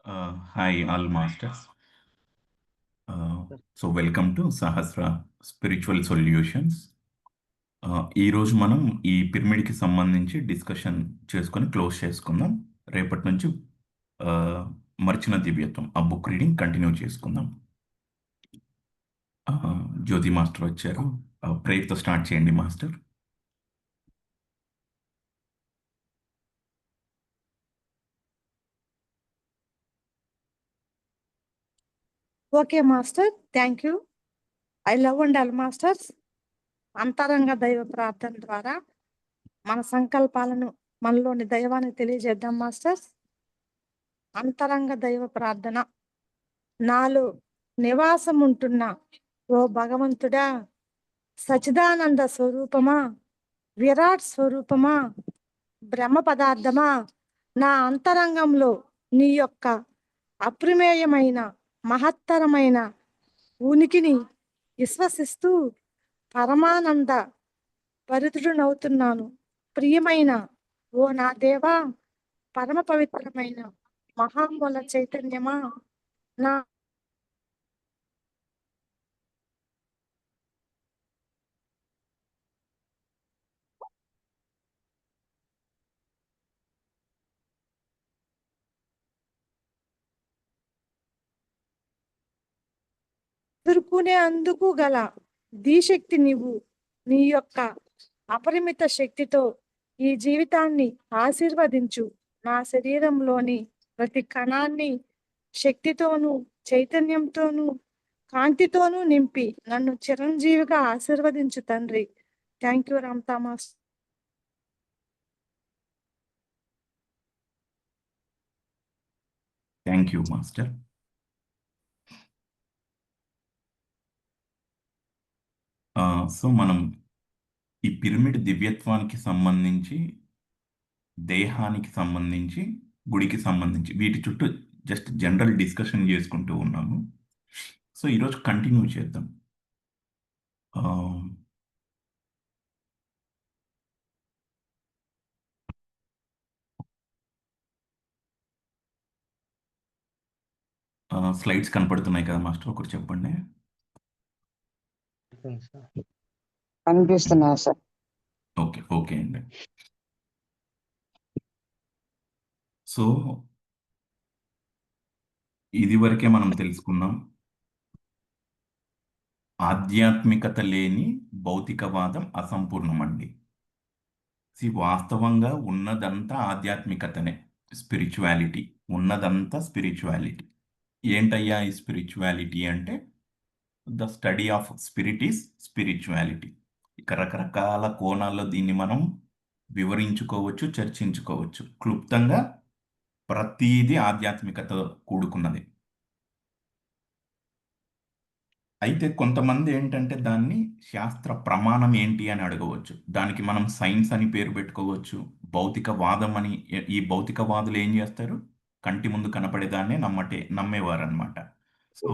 Hi, all masters. Welcome to Sahasra Spiritual Solutions. ఈరోజు మనం ఈ పిరమిడ్కి సంబంధించి డిస్కషన్ చేసుకొని క్లోజ్ చేసుకుందాం. రేపటి నుంచి మర్చిన దివ్యత్వం ఆ బుక్ రీడింగ్ కంటిన్యూ చేసుకుందాం. జ్యోతి మాస్టర్ వచ్చారు. ప్రేయర్తో స్టార్ట్ చేయండి master. Okay master, thank you. I love and all masters. అంతరంగ దైవ ప్రార్థన ద్వారా మన సంకల్పాలను మనలోని దైవానికి తెలియజేద్దాం మాస్టర్స్. అంతరంగ దైవ ప్రార్థన. నాలో నివాసం ఉంటున్న ఓ భగవంతుడా, సచిదానంద స్వరూపమా, విరాట్ స్వరూపమా, బ్రహ్మ పదార్థమా, నా అంతరంగంలో నీ యొక్క అప్రమేయమైన మహత్తరమైన ఉనికిని విశ్వసిస్తూ పరమానంద పరితుడునవుతున్నాను. ప్రియమైన ఓ నా దేవా, పరమ పవిత్రమైన మహామూల చైతన్యమా, నా ఎదుర్కొనే అందుకు గల ధీశక్తి నీవు. నీ యొక్క అపరిమిత శక్తితో ఈ జీవితాన్ని ఆశీర్వదించు. నా శరీరంలోని ప్రతి కణాన్ని శక్తితోనూ చైతన్యంతోనూ కాంతితోనూ నింపి నన్ను చిరంజీవిగా ఆశీర్వదించు తండ్రి. Thank you Ram Thomas. Thank you master. మనం ఈ పిరమిడ్ దివ్యత్వానికి సంబంధించి, దేహానికి సంబంధించి, గుడికి సంబంధించి వీటి చుట్టూ జస్ట్ జనరల్ డిస్కషన్ చేసుకుంటూ ఉన్నాము. సో ఈరోజు కంటిన్యూ చేద్దాం. స్లైడ్స్ కనపడుతున్నాయి కదా మాస్టర్, ఒకటి చెప్పండి. కనిపిస్తున్నా సార్. ఓకే అండి. సో ఇది వరకే మనం తెలుసుకున్నాం, ఆధ్యాత్మికత లేని భౌతికవాదం అసంపూర్ణం అండి. వాస్తవంగా ఉన్నదంతా ఆధ్యాత్మికతనే, స్పిరిచువాలిటీ ఉన్నదంతా స్పిరిచువాలిటీ. ఏంటయ్యా ఈ స్పిరిచువాలిటీ అంటే, the study of spirit is spirituality. ఇక రకరకాల కోణాల్లో దీన్ని మనం వివరించుకోవచ్చు, చర్చించుకోవచ్చు. క్లుప్తంగా ప్రతీది ఆధ్యాత్మికత కూడుకున్నది. అయితే కొంతమంది ఏంటంటే దాన్ని శాస్త్ర ప్రమాణం ఏంటి అని అడగవచ్చు. దానికి మనం సైన్స్ అని పేరు పెట్టుకోవచ్చు, భౌతికవాదం అని. ఈ భౌతికవాదులు ఏం చేస్తారు, కంటి ముందు కనపడేదాన్నే నమ్మేవారు అనమాట. సో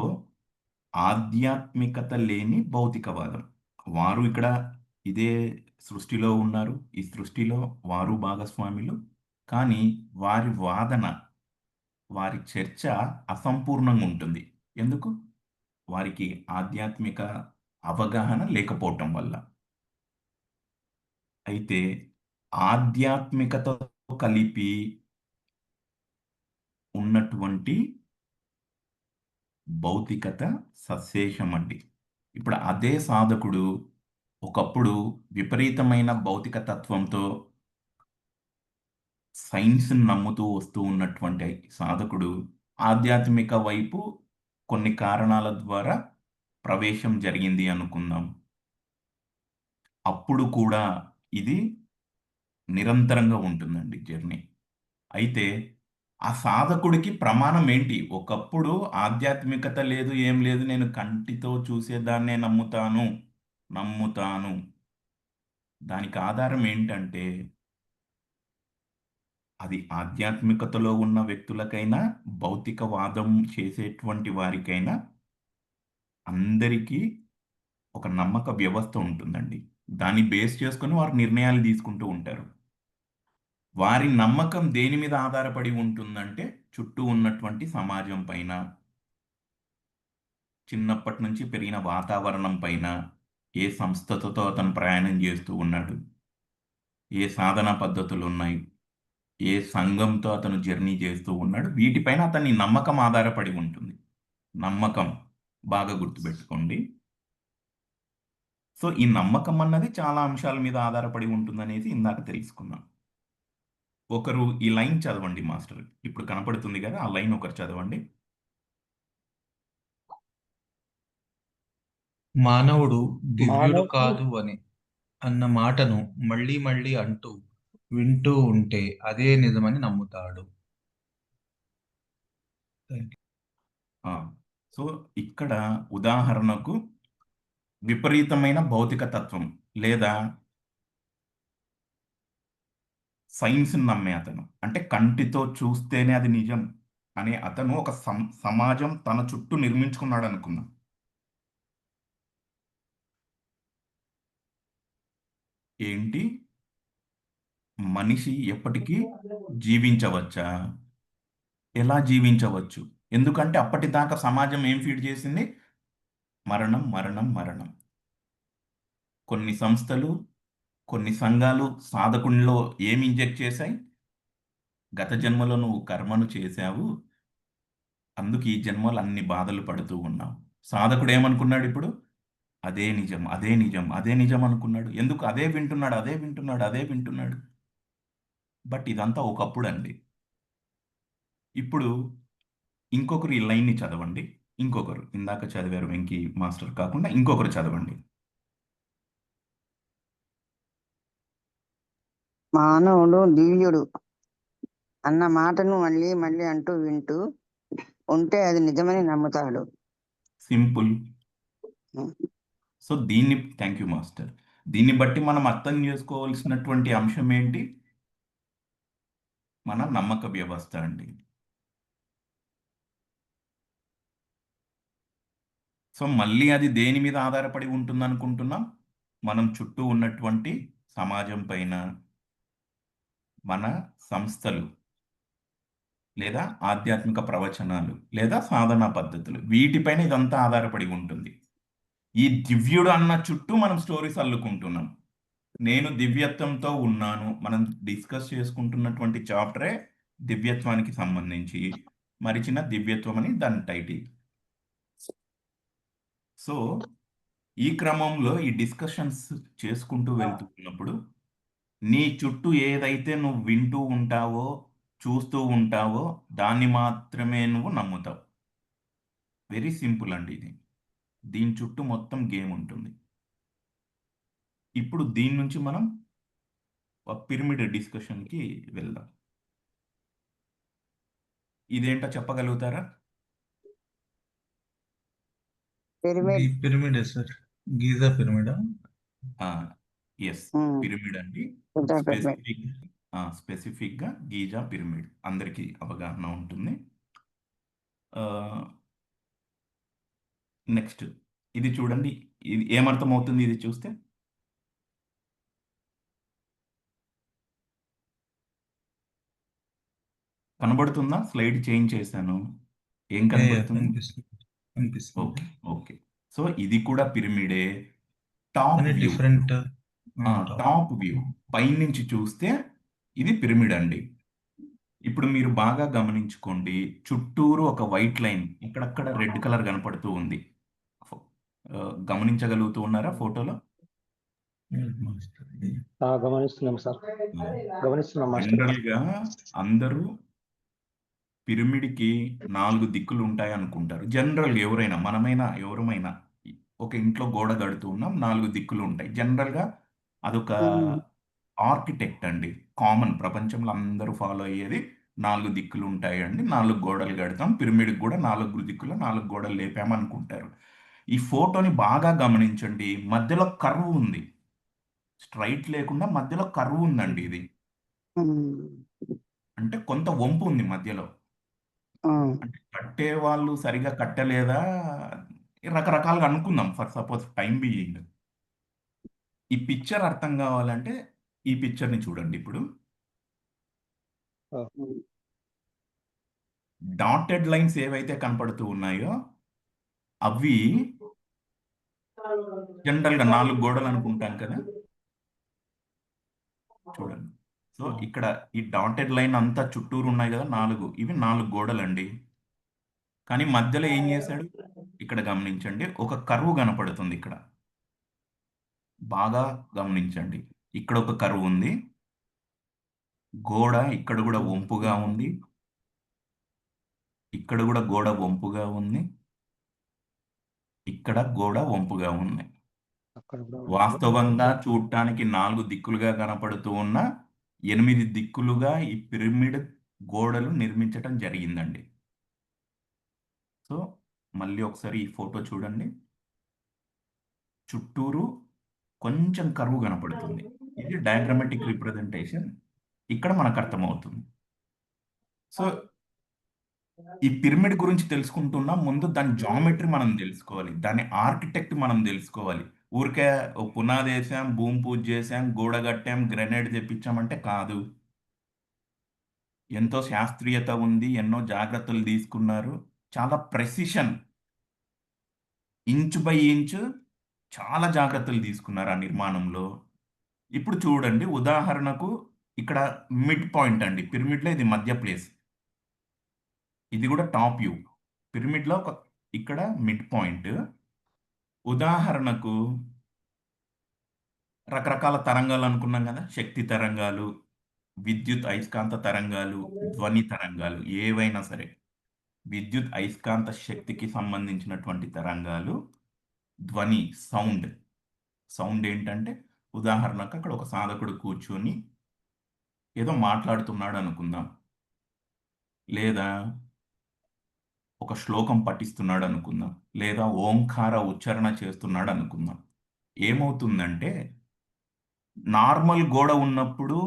ఆధ్యాత్మికత లేని భౌతికవాదం, వారు ఇక్కడ ఇదే సృష్టిలో ఉన్నారు, ఈ సృష్టిలో వారు భాగస్వాములు. కానీ వారి వాదన, వారి చర్చ అసంపూర్ణంగా ఉంటుంది. ఎందుకు? వారికి ఆధ్యాత్మిక అవగాహన లేకపోవటం వల్ల. అయితే ఆధ్యాత్మికతో కలిపి ఉన్నటువంటి భౌతికత సశేషం అండి. ఇప్పుడు అదే సాధకుడు ఒకప్పుడు విపరీతమైన భౌతిక తత్వంతో సైన్స్ని నమ్ముతూ వస్తూ ఉన్నటువంటి సాధకుడు ఆధ్యాత్మిక వైపు కొన్ని కారణాల ద్వారా ప్రవేశం జరిగింది అనుకుందాం. అప్పుడు కూడా ఇది నిరంతరంగా ఉంటుందండి జర్నీ. అయితే ఆ సాధకుడికి ప్రమాణం ఏంటి? ఒకప్పుడు ఆధ్యాత్మికత లేదు, ఏం లేదు, నేను కంటితో చూసేదాన్నే నమ్ముతాను. దానికి ఆధారం ఏంటంటే, అది ఆధ్యాత్మికతలో ఉన్న వ్యక్తులకైనా, భౌతికవాదం చేసేటువంటి వారికైనా అందరికీ ఒక నమ్మక వ్యవస్థ ఉంటుందండి. దాన్ని బేస్ చేసుకొని వారు నిర్ణయాలు తీసుకుంటూ ఉంటారు. వారి నమ్మకం దేని మీద ఆధారపడి ఉంటుందంటే చుట్టూ ఉన్నటువంటి సమాజం పైన, చిన్నప్పటి నుంచి పెరిగిన వాతావరణం పైన, ఏ సంస్థతో అతను ప్రయాణం చేస్తూ ఉన్నాడు, ఏ సాధనా పద్ధతులు ఉన్నాయి, ఏ సంఘంతో అతను జర్నీ చేస్తూ ఉన్నాడు, వీటిపైన అతని నమ్మకం ఆధారపడి ఉంటుంది. నమ్మకం బాగా గుర్తుపెట్టుకోండి. సో ఈ నమ్మకం అన్నది చాలా అంశాల మీద ఆధారపడి ఉంటుందనేది ఇందాక తెలుసుకున్నాం. ఒకరు ఈ లైన్ చదవండి మాస్టర్, ఇప్పుడు కనపడుతుంది కదా, ఆ లైన్ ఒకరు చదవండి. మానవుడు దివ్యుడు మానవుడు కాదు అని అన్న మాటను మళ్ళీ మళ్ళీ అంటూ వింటూ ఉంటే అదే నిజమని నమ్ముతాడు. ఆ, సో ఇక్కడ ఉదాహరణకు విపరీతమైన భౌతిక తత్వం లేదా సైన్స్ని నమ్మే అతను, అంటే కంటితో చూస్తేనే అది నిజం అనే అతను ఒక సమాజం తన చుట్టూ నిర్మించుకున్నాడు అనుకుందాం. ఏంటి, మనిషి ఎప్పటికీ జీవించవచ్చా? ఎలా జీవించవచ్చు? ఎందుకంటే అప్పటిదాకా సమాజం ఏం ఫీడ్ చేసింది? మరణం, మరణం, మరణం. కొన్ని సంస్థలు, కొన్ని సంఘాలు సాధకునిలో ఏమి ఇంజెక్ట్ చేశాయి? గత జన్మలో నువ్వు కర్మను చేశావు, అందుకు ఈ జన్మలు అన్ని బాధలు పడుతూ ఉన్నావు. సాధకుడు ఏమనుకున్నాడు ఇప్పుడు? అదే నిజం, అదే నిజం, అదే నిజం అనుకున్నాడు. ఎందుకు? అదే వింటున్నాడు, అదే వింటున్నాడు, అదే వింటున్నాడు. బట్ ఇదంతా ఒకప్పుడు అండి. ఇప్పుడు ఇంకొకరు ఈ లైన్ని చదవండి. ఇంకొకరు ఇందాక చదివారు వెంకీ మాస్టర్ కాకుండా ఇంకొకరు చదవండి. మానవుడు దివ్యుడు అన్న మాటను మళ్ళీ మళ్ళీ అంటూ వింటూ ఉంటే అది నిజమని నమ్ముతాడు. సింపుల్. ఉం. సో దీన్ని, థ్యాంక్ యూ మాస్టర్, దీన్ని బట్టి మనం అర్థం చేసుకోవాల్సినటువంటి అంశం ఏంటి? మన నమ్మక వ్యవస్థ అండి. సో మళ్ళీ అది దేని మీద ఆధారపడి ఉంటుంది అనుకుంటున్నాం? మనం చుట్టూ ఉన్నటువంటి సమాజం పైన, మన సంస్థలు లేదా ఆధ్యాత్మిక ప్రవచనాలు లేదా సాధనా పద్ధతులు, వీటిపైన ఇదంతా ఆధారపడి ఉంటుంది. ఈ దివ్యుడు అన్న చుట్టూ మనం స్టోరీస్ అల్లుకుంటున్నాం. నేను దివ్యత్వంతో ఉన్నాను, మనం డిస్కస్ చేసుకుంటున్నటువంటి చాప్టరే దివ్యత్వానికి సంబంధించి మరిచిన దివ్యత్వం అని దాని టైటిల్. సో ఈ క్రమంలో ఈ డిస్కషన్స్ చేసుకుంటూ వెళ్తున్నప్పుడు నీ చుట్టూ ఏదైతే నువ్వు వింటూ ఉంటావో, చూస్తూ ఉంటావో, దాన్ని మాత్రమే నువ్వు నమ్ముతావు. వెరీ సింపుల్ అండి ఇది. దీని చుట్టూ మొత్తం గేమ్ ఉంటుంది. ఇప్పుడు దీని నుంచి మనం పిరమిడ్ డిస్కషన్కి వెళ్దాం. ఇదేంటో చెప్పగలుగుతారా? పిరమిడ్. పిరమిడ్ సార్, గీజా పిరమిడా? Yes, um. పిరమిడ్ అండి. పిరమిడ్. స్పెసిఫిక్గా గీజా పిరమిడ్ అందరికీ అవగాహన ఉంటుంది. నెక్స్ట్ ఇది చూడండి, ఇది ఏమర్థం అవుతుంది ఇది చూస్తే? కనబడుతుందా? స్లైడ్ చేంజ్ చేశాను. ఏం కనబడుతుంది? కనిపిస్తుంది. Okay, okay. సో ఇది కూడా పిరమిడే. Top view, different top view పైనుంచి చూస్తే ఇది పిరమిడ్ అండి. ఇప్పుడు మీరు బాగా గమనించుకోండి, చుట్టూరు ఒక వైట్ లైన్, ఇక్కడక్కడ రెడ్ కలర్ కనపడుతూ ఉంది. గమనించగలుగుతూ ఉన్నారా ఫోటోలో? గమనిస్తున్నాం సార్, గమనిస్తున్నాం మాస్టర్. జనరల్గా అందరూ పిరమిడ్కి 4 దిక్కులు ఉంటాయి అనుకుంటారు. జనరల్గా ఎవరైనా, మనమైనా ఎవరమైనా ఒక ఇంట్లో గోడ కడుతూ ఉన్నాం, 4 దిక్కులు ఉంటాయి. జనరల్గా అదొక ఆర్కిటెక్ట్ అండి, కామన్ ప్రపంచంలో అందరూ ఫాలో అయ్యేది 4 దిక్కులు ఉంటాయండి, 4 గోడలు కడతాం, పిరమిడ్కి కూడా 4 దిక్కులు 4 గోడలు లేపామనుకుంటారు. ఈ ఫోటోని బాగా గమనించండి, మధ్యలో కర్వ్ ఉంది, స్ట్రైట్ లేకుండా మధ్యలో కర్వ్ ఉందండి. ఇది అంటే కొంత వంపు ఉంది మధ్యలో. అంటే కట్టే వాళ్ళు సరిగా కట్టలేదా, రకరకాలుగా అనుకుందాం, ఫర్ సపోజ్ టైం బీయింగ్. ఈ పిక్చర్ అర్థం కావాలంటే ఈ పిక్చర్ని చూడండి. ఇప్పుడు ఆ. డాటెడ్ లైన్స్ ఏవైతే కనపడుతూ ఉన్నాయో అవి జనరల్గా 4 గోడలు అనుకుంటాం కదా, చూడండి. సో ఇక్కడ ఈ డాటెడ్ లైన్ అంతా చుట్టూరు ఉన్నాయి కదా 4, ఇవి 4 గోడలండి. కానీ మధ్యలో ఏం చేశాడు, ఇక్కడ గమనించండి, ఒక కర్వ్ కనపడుతుంది. ఇక్కడ బాగా గమనించండి, ఇక్కడ ఒక కర్వ్ ఉంది, గోడ ఇక్కడ కూడా వంపుగా ఉంది, ఇక్కడ కూడా గోడ వంపుగా ఉంది, ఇక్కడ గోడ వంపుగా ఉంది. అక్కడ కూడా వాస్తవంగా చూడటానికి 4 దిక్కులుగా కనపడుతూ ఉన్న 8 దిక్కులుగా ఈ పిరమిడ్ గోడలు నిర్మించటం జరిగిందండి. సో మళ్ళీ ఒకసారి ఈ ఫోటో చూడండి, చుట్టూరు కొంచెం కరువు కనపడుతుంది. ఇది డయాగ్రమాటిక్ రిప్రజెంటేషన్, ఇక్కడ మనకు అర్థమవుతుంది. సో ఈ పిరమిడ్ గురించి తెలుసుకుంటున్నా ముందు దాని జామెట్రీ మనం తెలుసుకోవాలి, దాని ఆర్కిటెక్ట్ మనం తెలుసుకోవాలి. ఊరికే ఓ పునాది వేసాం, భూమి పూజ చేసాం, గోడ కట్టాం, గ్రెనేడ్ తెప్పించామంటే కాదు. ఎంతో శాస్త్రీయత ఉంది, ఎన్నో జాగ్రత్తలు తీసుకున్నారు, చాలా ప్రెసిషన్, ఇంచు బై ఇంచు చాలా జాగ్రత్తలు తీసుకున్నారు ఆ నిర్మాణంలో. ఇప్పుడు చూడండి, ఉదాహరణకు ఇక్కడ మిడ్ పాయింట్ అండి, పిరమిడ్లో ఇది మధ్య ప్లేస్, ఇది కూడా టాప్ వ్యూ. పిరమిడ్లో ఇక్కడ మిడ్ పాయింట్. ఉదాహరణకు రకరకాల తరంగాలు అనుకున్నాం కదా, శక్తి తరంగాలు, విద్యుత్ అయస్కాంత తరంగాలు, ధ్వని తరంగాలు, ఏవైనా సరే విద్యుత్ అయస్కాంత శక్తికి సంబంధించినటువంటి తరంగాలు, ధ్వని సౌండ్ ఏంటంటే, ఉదాహరణకు అక్కడ ఒక సాధకుడు కూర్చొని ఏదో మాట్లాడుతున్నాడు అనుకుందాం, లేదా ఒక శ్లోకం పఠిస్తున్నాడు అనుకుందాం, లేదా ఓంకార ఉచ్చారణ చేస్తున్నాడు అనుకుందాం. ఏమవుతుందంటే, నార్మల్ గోడ ఉన్నప్పుడు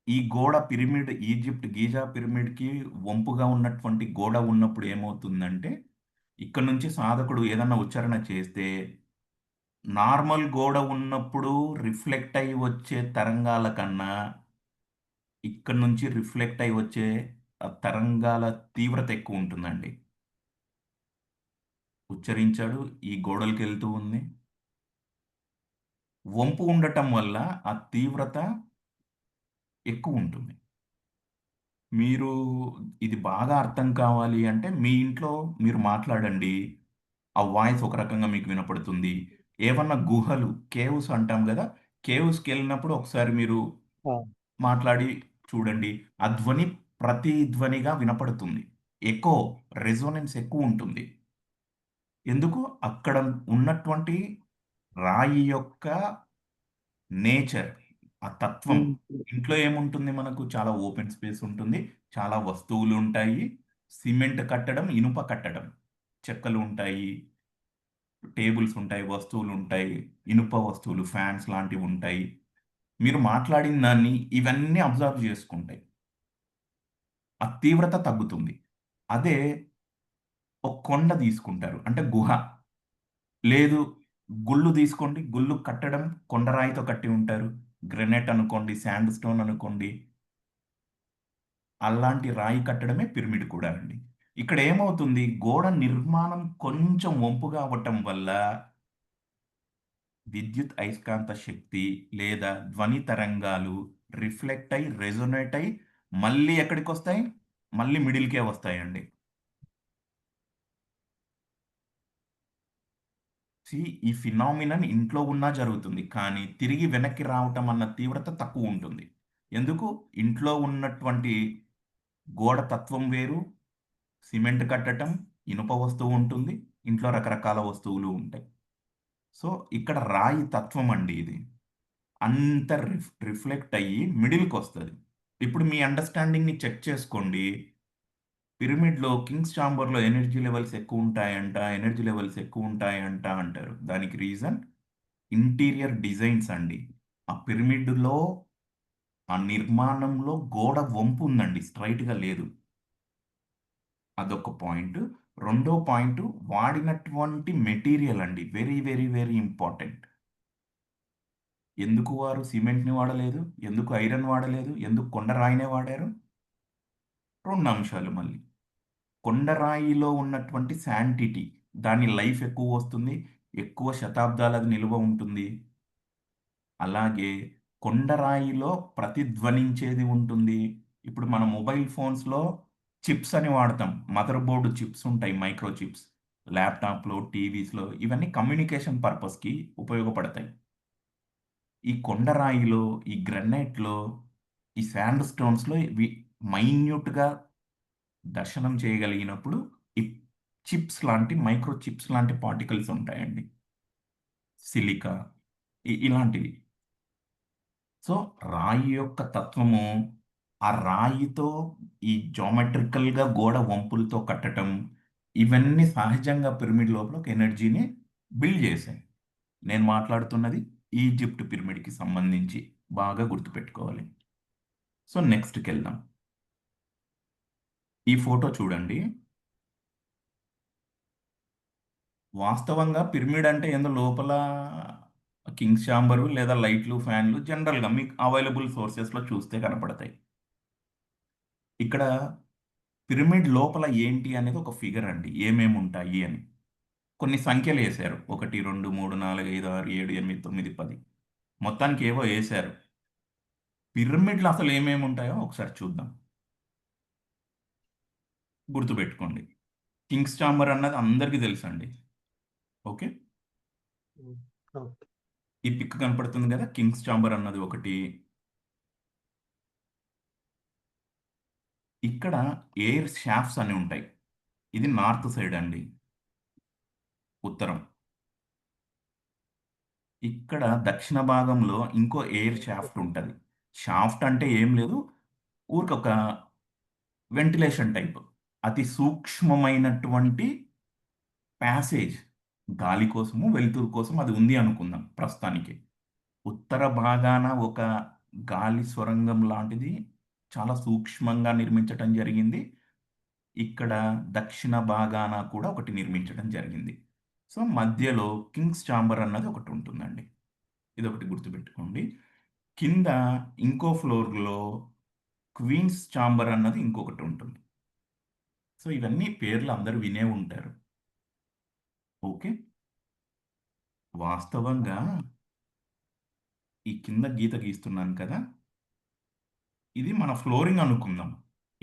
ఈ గోడ పిరమిడ్, ఈజిప్ట్ గీజా పిరమిడ్కి వంపుగా ఉన్నటువంటి గోడ ఉన్నప్పుడు ఏమవుతుందంటే, ఇక్కడ నుంచి సాధకుడు ఏదన్నా ఉచ్చారణ చేస్తే నార్మల్ గోడ ఉన్నప్పుడు రిఫ్లెక్ట్ అయి వచ్చే తరంగాల కన్నా ఇక్కడ నుంచి రిఫ్లెక్ట్ అయి వచ్చే ఆ తరంగాల తీవ్రత ఎక్కువ ఉంటుందండి. ఉచ్చరించాడు, ఈ గోడలకి వెళ్తూ ఉంది, వంపు ఉండటం వల్ల ఆ తీవ్రత ఎక్కువ ఉంటుంది. మీరు ఇది బాగా అర్థం కావాలి అంటే మీ ఇంట్లో మీరు మాట్లాడండి, ఆ వాయిస్ ఒక రకంగా మీకు వినపడుతుంది. ఏమన్నా గుహలు, కేవ్స్ అంటాం కదా, కేవ్స్కి వెళ్ళినప్పుడు ఒకసారి మీరు ఆ. మాట్లాడి చూడండి, ఆ ధ్వని ప్రతి ధ్వనిగా వినపడుతుంది, ఎకో రెజోనెన్స్ ఎక్కువ ఉంటుంది. ఎందుకు, అక్కడ ఉన్నటువంటి రాయి యొక్క నేచర్, ఆ తత్వం. ఇంట్లో ఏముంటుంది, మనకు చాలా ఓపెన్ స్పేస్ ఉంటుంది, చాలా వస్తువులు ఉంటాయి, సిమెంట్ కట్టడం, ఇనుప కట్టడం, చెక్కలు ఉంటాయి, టేబుల్స్ ఉంటాయి, వస్తువులు ఉంటాయి, ఇనుప వస్తువులు, ఫ్యాన్స్ లాంటివి ఉంటాయి. మీరు మాట్లాడిన దాన్ని ఇవన్నీ అబ్జర్వ్ చేసుకుంటాయి, ఆ తీవ్రత తగ్గుతుంది. అదే ఒక కొండ తీసుకుంటారు అంటే గుహ, లేదు గుళ్ళు తీసుకోండి, గుళ్ళు కట్టడం కొండరాయితో కట్టి ఉంటారు, గ్రెనైట్ అనుకోండి, శాండ్ స్టోన్ అనుకోండి, అలాంటి రాయి కట్టడమే పిరమిడ్ కూడా అండి. ఇక్కడ ఏమవుతుంది, గోడ నిర్మాణం కొంచెం వంపుగా అవ్వటం వల్ల విద్యుత్ అయస్కాంత శక్తి లేదా ధ్వని తరంగాలు రిఫ్లెక్ట్ అయి రెజొనేట్ అయి మళ్ళీ ఎక్కడికి వస్తాయి, మళ్ళీ మిడిల్కే వస్తాయండి. ఈ ఫినామినన్ ఇంట్లో ఉన్నా జరుగుతుంది, కానీ తిరిగి వెనక్కి రావటం అన్న తీవ్రత తక్కువ ఉంటుంది. ఎందుకు, ఇంట్లో ఉన్నటువంటి గోడ తత్వం వేరు, సిమెంట్ కట్టడం, ఇనుప వస్తువు ఉంటుంది, ఇంట్లో రకరకాల వస్తువులు ఉంటాయి. సో ఇక్కడ రాయి తత్వం అండి, ఇది అంత రిఫ్లెక్ట్ అయ్యి మిడిల్కి వస్తుంది. ఇప్పుడు మీ అండర్స్టాండింగ్ని చెక్ చేసుకోండి, పిరమిడ్లో కింగ్స్ ఛాంబర్లో ఎనర్జీ లెవెల్స్ ఎక్కువ ఉంటాయంట అంటారు. దానికి రీజన్ ఇంటీరియర్ డిజైన్స్ అండి. ఆ పిరమిడ్లో ఆ నిర్మాణంలో గోడ వంపు ఉందండి, స్ట్రైట్గా లేదు. అదొక పాయింట్. రెండో పాయింట్, వాడినటువంటి మెటీరియల్ అండి, వెరీ వెరీ వెరీ ఇంపార్టెంట్. ఎందుకు వారు సిమెంట్ని వాడలేదు, ఎందుకు ఐరన్ వాడలేదు, ఎందుకు కొండ రాయినే వాడారు, రెండు అంశాలు మళ్ళీ. కొండరాయిలో ఉన్నటువంటి శాంటిటీ, దాని లైఫ్ ఎక్కువ వస్తుంది, ఎక్కువ శతాబ్దాలు అది నిల్వ ఉంటుంది. అలాగే కొండరాయిలో ప్రతిధ్వనించేది ఉంటుంది. ఇప్పుడు మన మొబైల్ ఫోన్స్లో చిప్స్ అని వాడతాం, మదర్ బోర్డు చిప్స్ ఉంటాయి, మైక్రో చిప్స్. ల్యాప్టాప్లో, టీవీస్లో ఇవన్నీ కమ్యూనికేషన్ పర్పస్కి ఉపయోగపడతాయి. ఈ కొండరాయిలో, ఈ గ్రనైట్లో, ఈ శాండ్ స్టోన్స్లో ఇవి మైన్యూట్గా దర్శనం చేయగలిగినప్పుడు ఈ చిప్స్ లాంటి, మైక్రో చిప్స్ లాంటి పార్టికల్స్ ఉంటాయండి, సిలికా ఇలాంటివి. సో రాయి యొక్క తత్వము, ఆ రాయితో ఈ జామెట్రికల్గా గోడ వంపులతో కట్టడం, ఇవన్నీ సహజంగా పిరమిడ్ లోపల ఒక ఎనర్జీని బిల్డ్ చేశాయి. నేను మాట్లాడుతున్నది ఈజిప్ట్ పిరమిడ్కి సంబంధించి, బాగా గుర్తుపెట్టుకోవాలి. సో నెక్స్ట్కి వెళ్దాం. ఈ ఫోటో చూడండి. వాస్తవంగా పిరమిడ్ అంటే ఏందో లోపల కింగ్స్ ఛాంబరు లేదా లైట్లు, ఫ్యాన్లు జనరల్గా మీకు అవైలబుల్ సోర్సెస్లో చూస్తే కనపడతాయి. ఇక్కడ పిరమిడ్ లోపల ఏంటి అనేది ఒక ఫిగర్ అండి, ఏమేమి ఉంటాయి అని. కొన్ని సంఖ్యలు వేశారు, 1 2 3 4 5 6 7 8 9 10, మొత్తానికి ఏవో వేశారు. పిరమిడ్లు అసలు ఏమేమి ఉంటాయో ఒకసారి చూద్దాం. గుర్తుపెట్టుకోండి, కింగ్స్ ఛాంబర్ అన్నది అందరికీ తెలుసండి. Okay, okay. ఈ పిక్ కనపడుతుంది కదా, కింగ్స్ ఛాంబర్ అన్నది ఒకటి. ఇక్కడ ఎయిర్ షాఫ్ట్స్ అని ఉంటాయి. ఇది నార్త్ సైడ్ అండి, ఉత్తరం. ఇక్కడ దక్షిణ భాగంలో ఇంకో ఎయిర్ షాఫ్ట్ ఉంటుంది. షాఫ్ట్ అంటే ఏం లేదు, ఊరికొక వెంటిలేషన్ టైప్, అతి సూక్ష్మమైనటువంటి ప్యాసేజ్, గాలి కోసము, వెలుతురు కోసం అది ఉంది అనుకుందాం ప్రస్తుతానికి. ఉత్తర భాగాన ఒక గాలి సొరంగం లాంటిది చాలా సూక్ష్మంగా నిర్మించటం జరిగింది. ఇక్కడ దక్షిణ భాగాన కూడా ఒకటి నిర్మించడం జరిగింది. సో మధ్యలో కింగ్స్ ఛాంబర్ అన్నది ఒకటి ఉంటుందండి, ఇది ఒకటి గుర్తుపెట్టుకోండి. కింద ఇంకో ఫ్లోర్లో క్వీన్స్ ఛాంబర్ అన్నది ఇంకొకటి ఉంటుంది. సో ఇవన్నీ పేర్లు అందరూ వినే ఉంటారు. ఓకే, వాస్తవంగా ఈ కింద గీత గీస్తున్నాను కదా, ఇది మన ఫ్లోరింగ్ అనుకుందాం.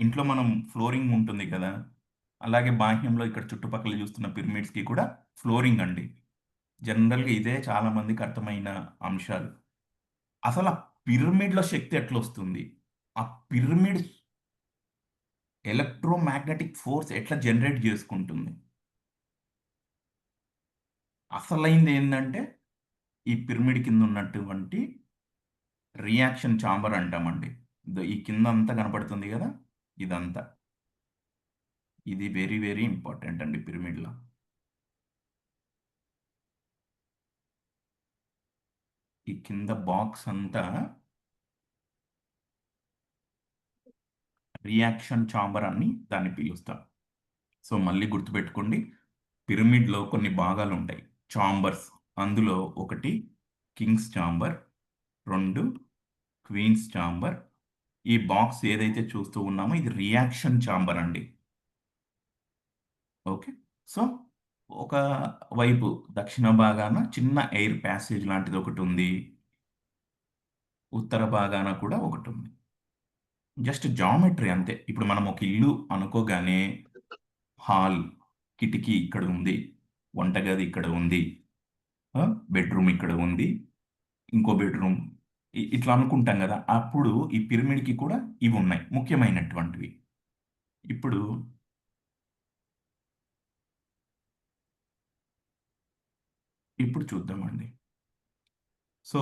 ఇంట్లో మనం ఫ్లోరింగ్ ఉంటుంది కదా, అలాగే బాహ్యంలో ఇక్కడ చుట్టుపక్కల చూస్తున్న పిరమిడ్స్కి కూడా ఫ్లోరింగ్ అండి. జనరల్గా ఇదే చాలా మందికి అర్థమైన అంశాలు. అసలు ఆ పిరమిడ్లో శక్తి ఎట్లా వస్తుంది, ఆ పిరమిడ్ ఎలక్ట్రోమాగ్నెటిక్ ఫోర్స్ ఎట్లా జనరేట్ చేసుకుంటుంది, అసలైంది ఏంటంటే ఈ పిరమిడ్ కింద ఉన్నటువంటి రియాక్షన్ ఛాంబర్ అంటామండి. ఈ కింద అంతా కనపడుతుంది కదా, ఇదంతా, ఇది వెరీ వెరీ ఇంపార్టెంట్ అండి పిరమిడ్లో. ఈ కింద బాక్స్ అంతా రియాక్షన్ ఛాంబర్ అని దాన్ని పిలుస్తాం. సో మళ్ళీ గుర్తుపెట్టుకోండి, పిరమిడ్లో కొన్ని భాగాలు ఉంటాయి, ఛాంబర్స్. అందులో ఒకటి కింగ్స్ ఛాంబర్, 2 క్వీన్స్ ఛాంబర్. ఈ బాక్స్ ఏదైతే చూస్తూ ఉన్నామో ఇది రియాక్షన్ ఛాంబర్ అండి. ఓకే, సో ఒక వైపు దక్షిణ భాగాన చిన్న ఎయిర్ ప్యాసేజ్ లాంటిది ఒకటి ఉంది, ఉత్తర భాగాన కూడా ఒకటి ఉంది. జస్ట్ జామెట్రీ అంతే. ఇప్పుడు మనం ఒక ఇల్లు అనుకోగానే హాల్, కిటికీ ఇక్కడ ఉంది, వంటగది ఇక్కడ ఉంది, బెడ్రూమ్ ఇక్కడ ఉంది, ఇంకో బెడ్రూమ్, ఇట్లా అనుకుంటాం కదా. అప్పుడు ఈ పిరమిడ్కి కూడా ఇవి ఉన్నాయి, ముఖ్యమైనటువంటివి. ఇప్పుడు చూద్దామండి. సో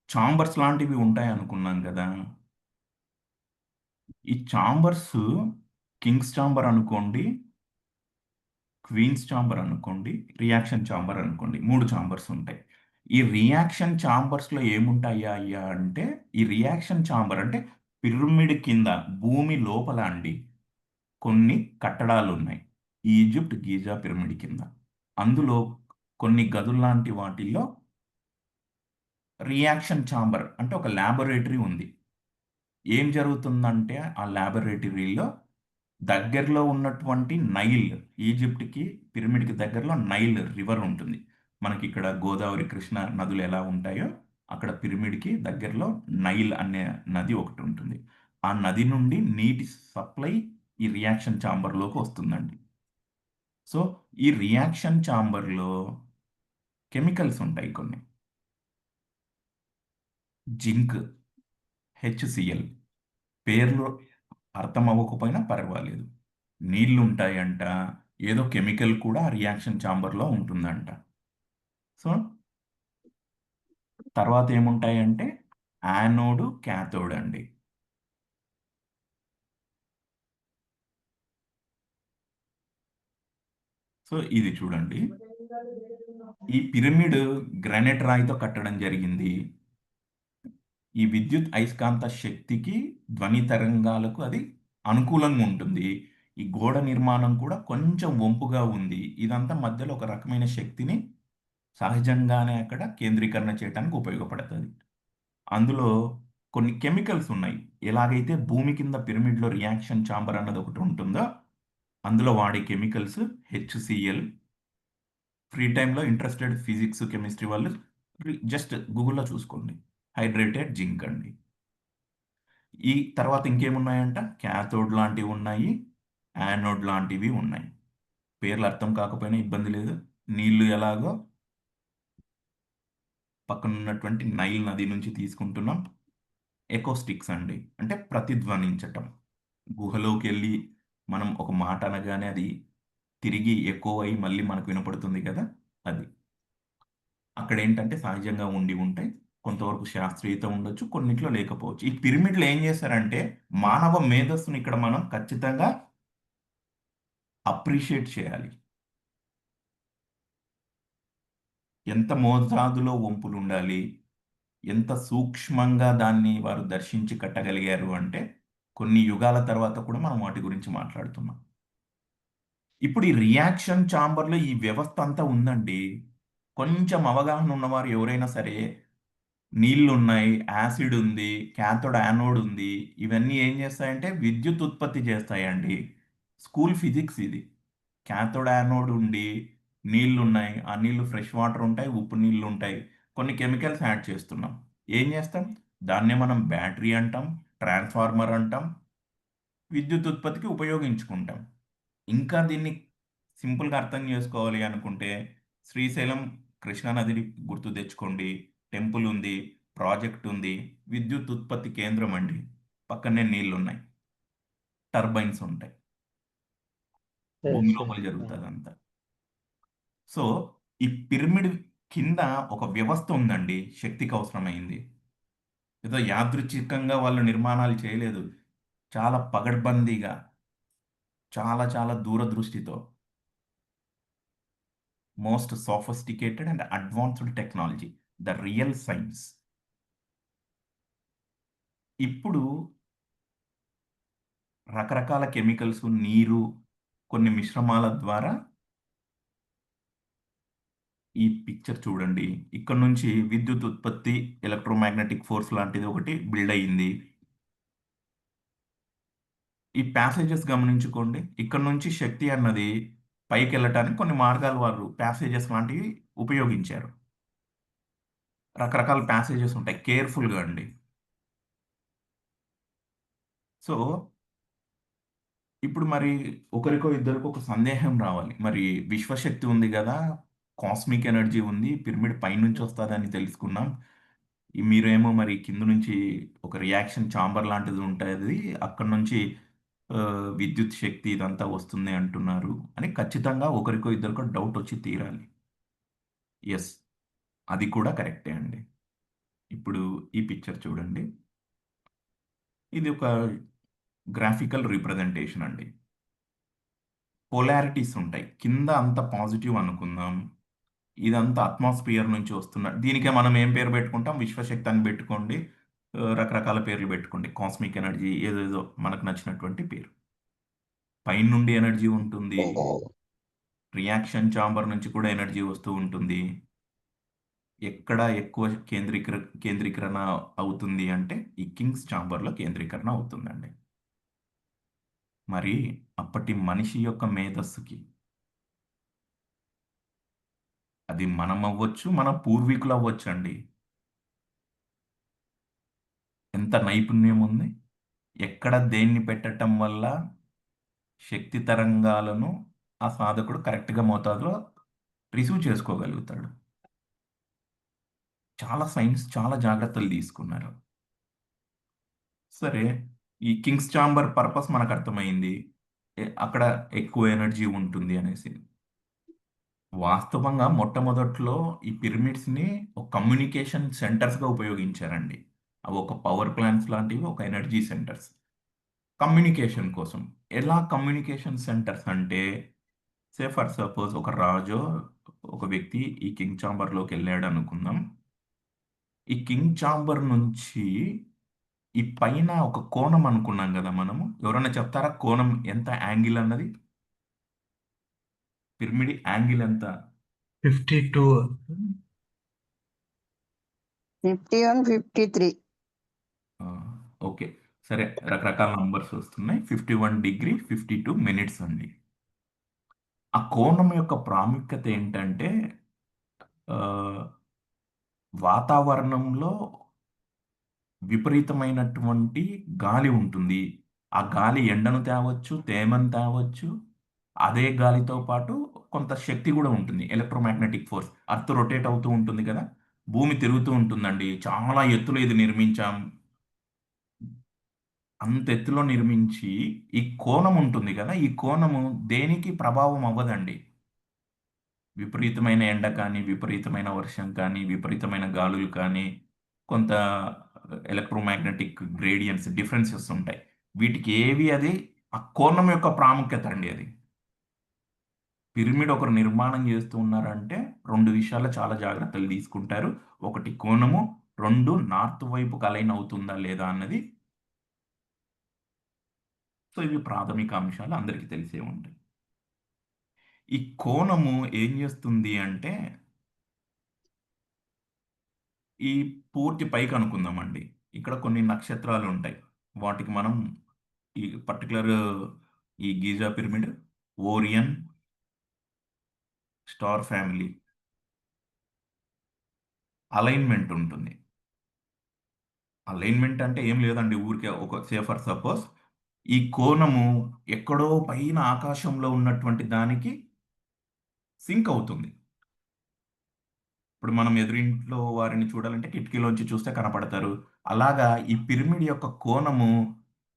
ఛాంబర్స్ లాంటివి ఉంటాయి అనుకున్నాం కదా. ఈ ఛాంబర్స్ కింగ్స్ ఛాంబర్ అనుకోండి, క్వీన్స్ ఛాంబర్ అనుకోండి, రియాక్షన్ ఛాంబర్ అనుకోండి, 3 ఛాంబర్స్ ఉంటాయి. ఈ రియాక్షన్ ఛాంబర్స్లో ఏముంటాయా అయ్యా అంటే, ఈ రియాక్షన్ ఛాంబర్ అంటే పిరమిడ్ కింద భూమి లోపల అండి కొన్ని కట్టడాలు ఉన్నాయి, ఈజిప్ట్ గీజా పిరమిడ్ కింద. అందులో కొన్ని గదుల్లాంటి వాటిల్లో రియాక్షన్ ఛాంబర్ అంటే ఒక ల్యాబొరేటరీ ఉంది. ఏం జరుగుతుందంటే ఆ ల్యాబొరేటరీలో దగ్గరలో ఉన్నటువంటి నైల్, ఈజిప్ట్కి పిరమిడ్కి దగ్గరలో నైల్ రివర్ ఉంటుంది. మనకి ఇక్కడ గోదావరి కృష్ణ నదులు ఎలా ఉంటాయో అక్కడ పిరమిడ్కి దగ్గరలో నైల్ అనే నది ఒకటి ఉంటుంది. ఆ నది నుండి నీటి సప్లై ఈ రియాక్షన్ ఛాంబర్లోకి వస్తుందండి. సో ఈ రియాక్షన్ ఛాంబర్లో కెమికల్స్ ఉంటాయి కొన్ని. జింక్, హెచ్సిఎల్, పేర్లు అర్థం అవ్వకపోయినా పర్వాలేదు. నీళ్లు ఉంటాయంట, ఏదో కెమికల్ కూడా ఆ రియాక్షన్ ఛాంబర్లో ఉంటుందంట. సో తర్వాత ఏముంటాయంటే యానోడు, క్యాథోడ్ అండి. సో ఇది చూడండి, ఈ పిరమిడ్ గ్రానైట్ రాయితో కట్టడం జరిగింది. ఈ విద్యుత్ అయస్కాంత శక్తికి, ధ్వని తరంగాలకు అది అనుకూలంగా ఉంటుంది. ఈ గోడ నిర్మాణం కూడా కొంచెం వంపుగా ఉంది. ఇదంతా మధ్యలో ఒక రకమైన శక్తిని సహజంగానే అక్కడ కేంద్రీకరణ చేయడానికి ఉపయోగపడుతుంది. అందులో కొన్ని కెమికల్స్ ఉన్నాయి. ఎలాగైతే భూమి కింద పిరమిడ్లో రియాక్షన్ ఛాంబర్ అన్నది ఒకటి ఉంటుందో అందులో వాడే కెమికల్స్ హెచ్సిఎల్. ఫ్రీ టైంలో ఇంట్రెస్టెడ్ ఫిజిక్స్ కెమిస్ట్రీ వాళ్ళు జస్ట్ గూగుల్లో చూసుకోండి, హైడ్రేటెడ్ జింక్ అండి. ఈ తర్వాత ఇంకేమున్నాయంట, క్యాథోడ్ లాంటివి ఉన్నాయి, యానోడ్ లాంటివి ఉన్నాయి. పేర్లు అర్థం కాకపోయినా ఇబ్బంది లేదు. నీళ్లు ఎలాగో పక్కన ఉన్నటువంటి నైల్ నది నుంచి తీసుకుంటున్నాం. ఎకోస్టిక్స్ అండి, అంటే ప్రతిధ్వనించటం. గుహలోకి వెళ్ళి మనం ఒక మాట అనగానే అది తిరిగి ఎక్కువ అయి మళ్ళీ మనకు వినపడుతుంది కదా, అది అక్కడ ఏంటంటే సహజంగా ఉండి ఉంటాయి. కొంతవరకు శాస్త్రీయత ఉండొచ్చు, కొన్నిట్లో లేకపోవచ్చు. ఈ పిరమిడ్లు ఏం చేశారంటే మానవ మేధస్సుని ఇక్కడ మనం ఖచ్చితంగా అప్రిషియేట్ చేయాలి. ఎంత మోతాదులో వంపులు ఉండాలి, ఎంత సూక్ష్మంగా దాన్ని వారు దర్శించి కట్టగలిగారు అంటే కొన్ని యుగాల తర్వాత కూడా మనం వాటి గురించి మాట్లాడుతున్నాం. ఇప్పుడు ఈ రియాక్షన్ ఛాంబర్లో ఈ వ్యవస్థ అంతా ఉందండి. కొంచెం అవగాహన ఉన్నవారు ఎవరైనా సరే, నీళ్లు ఉన్నాయి, యాసిడ్ ఉంది, క్యాథోడ్ యానోడ్ ఉంది, ఇవన్నీ ఏం చేస్తాయంటే విద్యుత్ ఉత్పత్తి చేస్తాయండి. స్కూల్ ఫిజిక్స్ ఇది. క్యాథోడ్ యానోడ్ ఉండి నీళ్లు ఉన్నాయి, ఆ నీళ్లు ఫ్రెష్ వాటర్ ఉంటాయి, ఉప్పు నీళ్లు ఉంటాయి, కొన్ని కెమికల్స్ యాడ్ చేస్తున్నాం. ఏం చేస్తాం, దాన్నే మనం బ్యాటరీ అంటాం, ట్రాన్స్ఫార్మర్ అంటాం, విద్యుత్ ఉత్పత్తికి ఉపయోగించుకుంటాం. ఇంకా దీన్ని సింపుల్గా అర్థం చేసుకోవాలి అనుకుంటే శ్రీశైలం కృష్ణానదిని గుర్తు తెచ్చుకోండి. టెంపుల్ ఉంది, ప్రాజెక్ట్ ఉంది, విద్యుత్ ఉత్పత్తి కేంద్రం అండి. పక్కనే నీళ్ళు ఉన్నాయి, టర్బైన్స్ ఉంటాయి, భూమి లోపల జరుగుతుంది అంతా. సో ఈ పిరమిడ్ కింద ఒక వ్యవస్థ ఉందండి, శక్తికి అవసరమైంది. ఏదో యాదృచ్ఛికంగా వాళ్ళు నిర్మాణాలు చేయలేదు, చాలా పగడ్బందీగా, చాలా చాలా దూరదృష్టితో, most sophisticated and advanced technology, the real science. ఇప్పుడు రకరకాల కెమికల్స్, నీరు, కొన్ని మిశ్రమాల ద్వారా ఈ పిక్చర్ చూడండి, ఇక్కడ నుంచి విద్యుత్ ఉత్పత్తి, ఎలక్ట్రోమాగ్నెటిక్ ఫోర్స్ లాంటిది ఒకటి బిల్డ్ అయ్యింది. ఈ ప్యాసేజెస్ గమనించుకోండి, ఇక్కడ నుంచి శక్తి అన్నది పైకి వెళ్ళటానికి కొన్ని మార్గాలు వారు ప్యాసేజెస్ లాంటివి ఉపయోగించారు. రకరకాల ప్యాసేజెస్ ఉంటాయి, కేర్ఫుల్గా అండి. సో ఇప్పుడు మరి ఒకరికో ఇద్దరికో ఒక సందేహం రావాలి, మరి విశ్వశక్తి ఉంది కదా, కాస్మిక్ ఎనర్జీ ఉంది, పిరమిడ్ పైనుంచి వస్తుందని తెలుసుకున్నాం, మీరేమో మరి కింద నుంచి ఒక రియాక్షన్ ఛాంబర్ లాంటిది ఉంటుంది, అక్కడ నుంచి విద్యుత్ శక్తి ఇదంతా వస్తుంది అంటున్నారు అని ఖచ్చితంగా ఒకరికో ఇద్దరికో డౌట్ వచ్చి తీరాలి. ఎస్, అది కూడా కరెక్టే అండి. ఇప్పుడు ఈ పిక్చర్ చూడండి, ఇది ఒక గ్రాఫికల్ రిప్రజెంటేషన్ అండి. పోలారిటీస్ ఉంటాయి, కింద అంత పాజిటివ్ అనుకుందాం, ఇదంతా అట్మాస్ఫియర్ నుంచి వస్తున్న, దీనికే మనం ఏం పేరు పెట్టుకుంటాం, విశ్వశక్తి అని పెట్టుకోండి, రకరకాల పేర్లు పెట్టుకోండి, కాస్మిక్ ఎనర్జీ, ఏదేదో మనకు నచ్చినటువంటి పేరు. పైనుండి ఎనర్జీ ఉంటుంది, రియాక్షన్ ఛాంబర్ నుంచి కూడా ఎనర్జీ వస్తూ ఉంటుంది. ఎక్కడ ఎక్కువ కేంద్రీకరణ అవుతుంది అంటే ఈ కింగ్స్ ఛాంబర్లో కేంద్రీకరణ అవుతుందండి. మరి అప్పటి మనిషి యొక్క మేధస్సుకి, అది మనం అవ్వచ్చు, మన పూర్వీకులు అవ్వచ్చు అండి, ఎంత నైపుణ్యం ఉంది. ఎక్కడ దేన్ని పెట్టటం వల్ల శక్తి తరంగాలను ఆ సాధకుడు కరెక్ట్గా మోతాదులో రిసీవ్ చేసుకోగలుగుతాడు. చాలా సైన్స్ చాలా జాగ్రత్తలు తీసుకున్నారు. సరే, ఈ కింగ్స్ చాంబర్ పర్పస్ మనకు అర్థమైంది. అక్కడ ఎక్కువ ఎనర్జీ ఉంటుంది అనేసి. వాస్తవంగా మొట్టమొదట్లో ఈ పిరమిడ్స్ని ఒక కమ్యూనికేషన్ సెంటర్స్గా ఉపయోగించారండి. అవి ఒక పవర్ ప్లాంట్స్ లాంటివి, ఒక ఎనర్జీ సెంటర్స్ కమ్యూనికేషన్ కోసం. ఎలా కమ్యూనికేషన్ సెంటర్స్ అంటే, సే ఫర్ సపోజ్ ఒక రాజు, ఒక వ్యక్తి ఈ కింగ్ చాంబర్లోకి వెళ్ళాడు అనుకుందాం. ఈ కింగ్ చాంబర్ నుంచి ఈ పైన ఒక కోణం అనుకున్నాం కదా మనము. ఎవరైనా చెప్తారా కోణం ఎంత యాంగిల్ అన్నది? పిరమిడ్ యాంగిల్ ఎంత? 52. 51, 53. ఆ, ఓకే, సరే, రకరకాల నంబర్స్ వస్తున్నాయి. 51 డిగ్రీ 52 మినిట్స్ అండి. ఆ కోణం యొక్క ప్రాముఖ్యత ఏంటంటే, ఆ, వాతావరణంలో విపరీతమైనటువంటి గాలి ఉంటుంది. ఆ గాలి ఎండను తేవచ్చు, తేమను తేవచ్చు. అదే గాలితో పాటు కొంత శక్తి కూడా ఉంటుంది. Electromagnetic force. అర్త్ రొటేట్ అవుతూ ఉంటుంది కదా, భూమి తిరుగుతూ ఉంటుందండి. చాలా ఎత్తులో ఇది నిర్మించాం. అంత ఎత్తులో నిర్మించి ఈ కోణం ఉంటుంది కదా, ఈ కోణము దేనికి ప్రభావం అవ్వదండి. విపరీతమైన ఎండ కానీ, విపరీతమైన వర్షం కానీ, విపరీతమైన గాలులు కానీ, కొంత ఎలక్ట్రోమాగ్నెటిక్ గ్రేడియన్స్ డిఫరెన్సెస్ ఉంటాయి. వీటికి ఏవి అది ఆ కోణం యొక్క ప్రాముఖ్యత అండి అది. పిరమిడ్ ఒకరు నిర్మాణం చేస్తూ ఉన్నారంటే రెండు విషయాల్లో చాలా జాగ్రత్తలు తీసుకుంటారు. ఒకటి కోణము, రెండు నార్త్ వైపుకి అలైన్ అవుతుందా లేదా అన్నది. సో ఇవి ప్రాథమిక అంశాలు అందరికీ తెలిసే ఉంటాయి. ఈ కోణము ఏం చేస్తుంది అంటే, ఈ పూర్తి పైకి అనుకుందామండి. ఇక్కడ కొన్ని నక్షత్రాలు ఉంటాయి. వాటికి మనం ఈ పర్టికులర్ ఈ Giza pyramid, Orion star family alignment ఉంటుంది. అలైన్మెంట్ అంటే ఏం లేదండి, ఊరికే ఒక సేఫర్ సపోజ్ ఈ కోణము ఎక్కడో పైన ఆకాశంలో ఉన్నటువంటి దానికి సింక్ అవుతుంది. ఇప్పుడు మనం ఎదురింట్లో వారిని చూడాలంటే కిటికీలోంచి చూస్తే కనపడతారు. అలాగా ఈ పిరమిడ్ యొక్క కోణము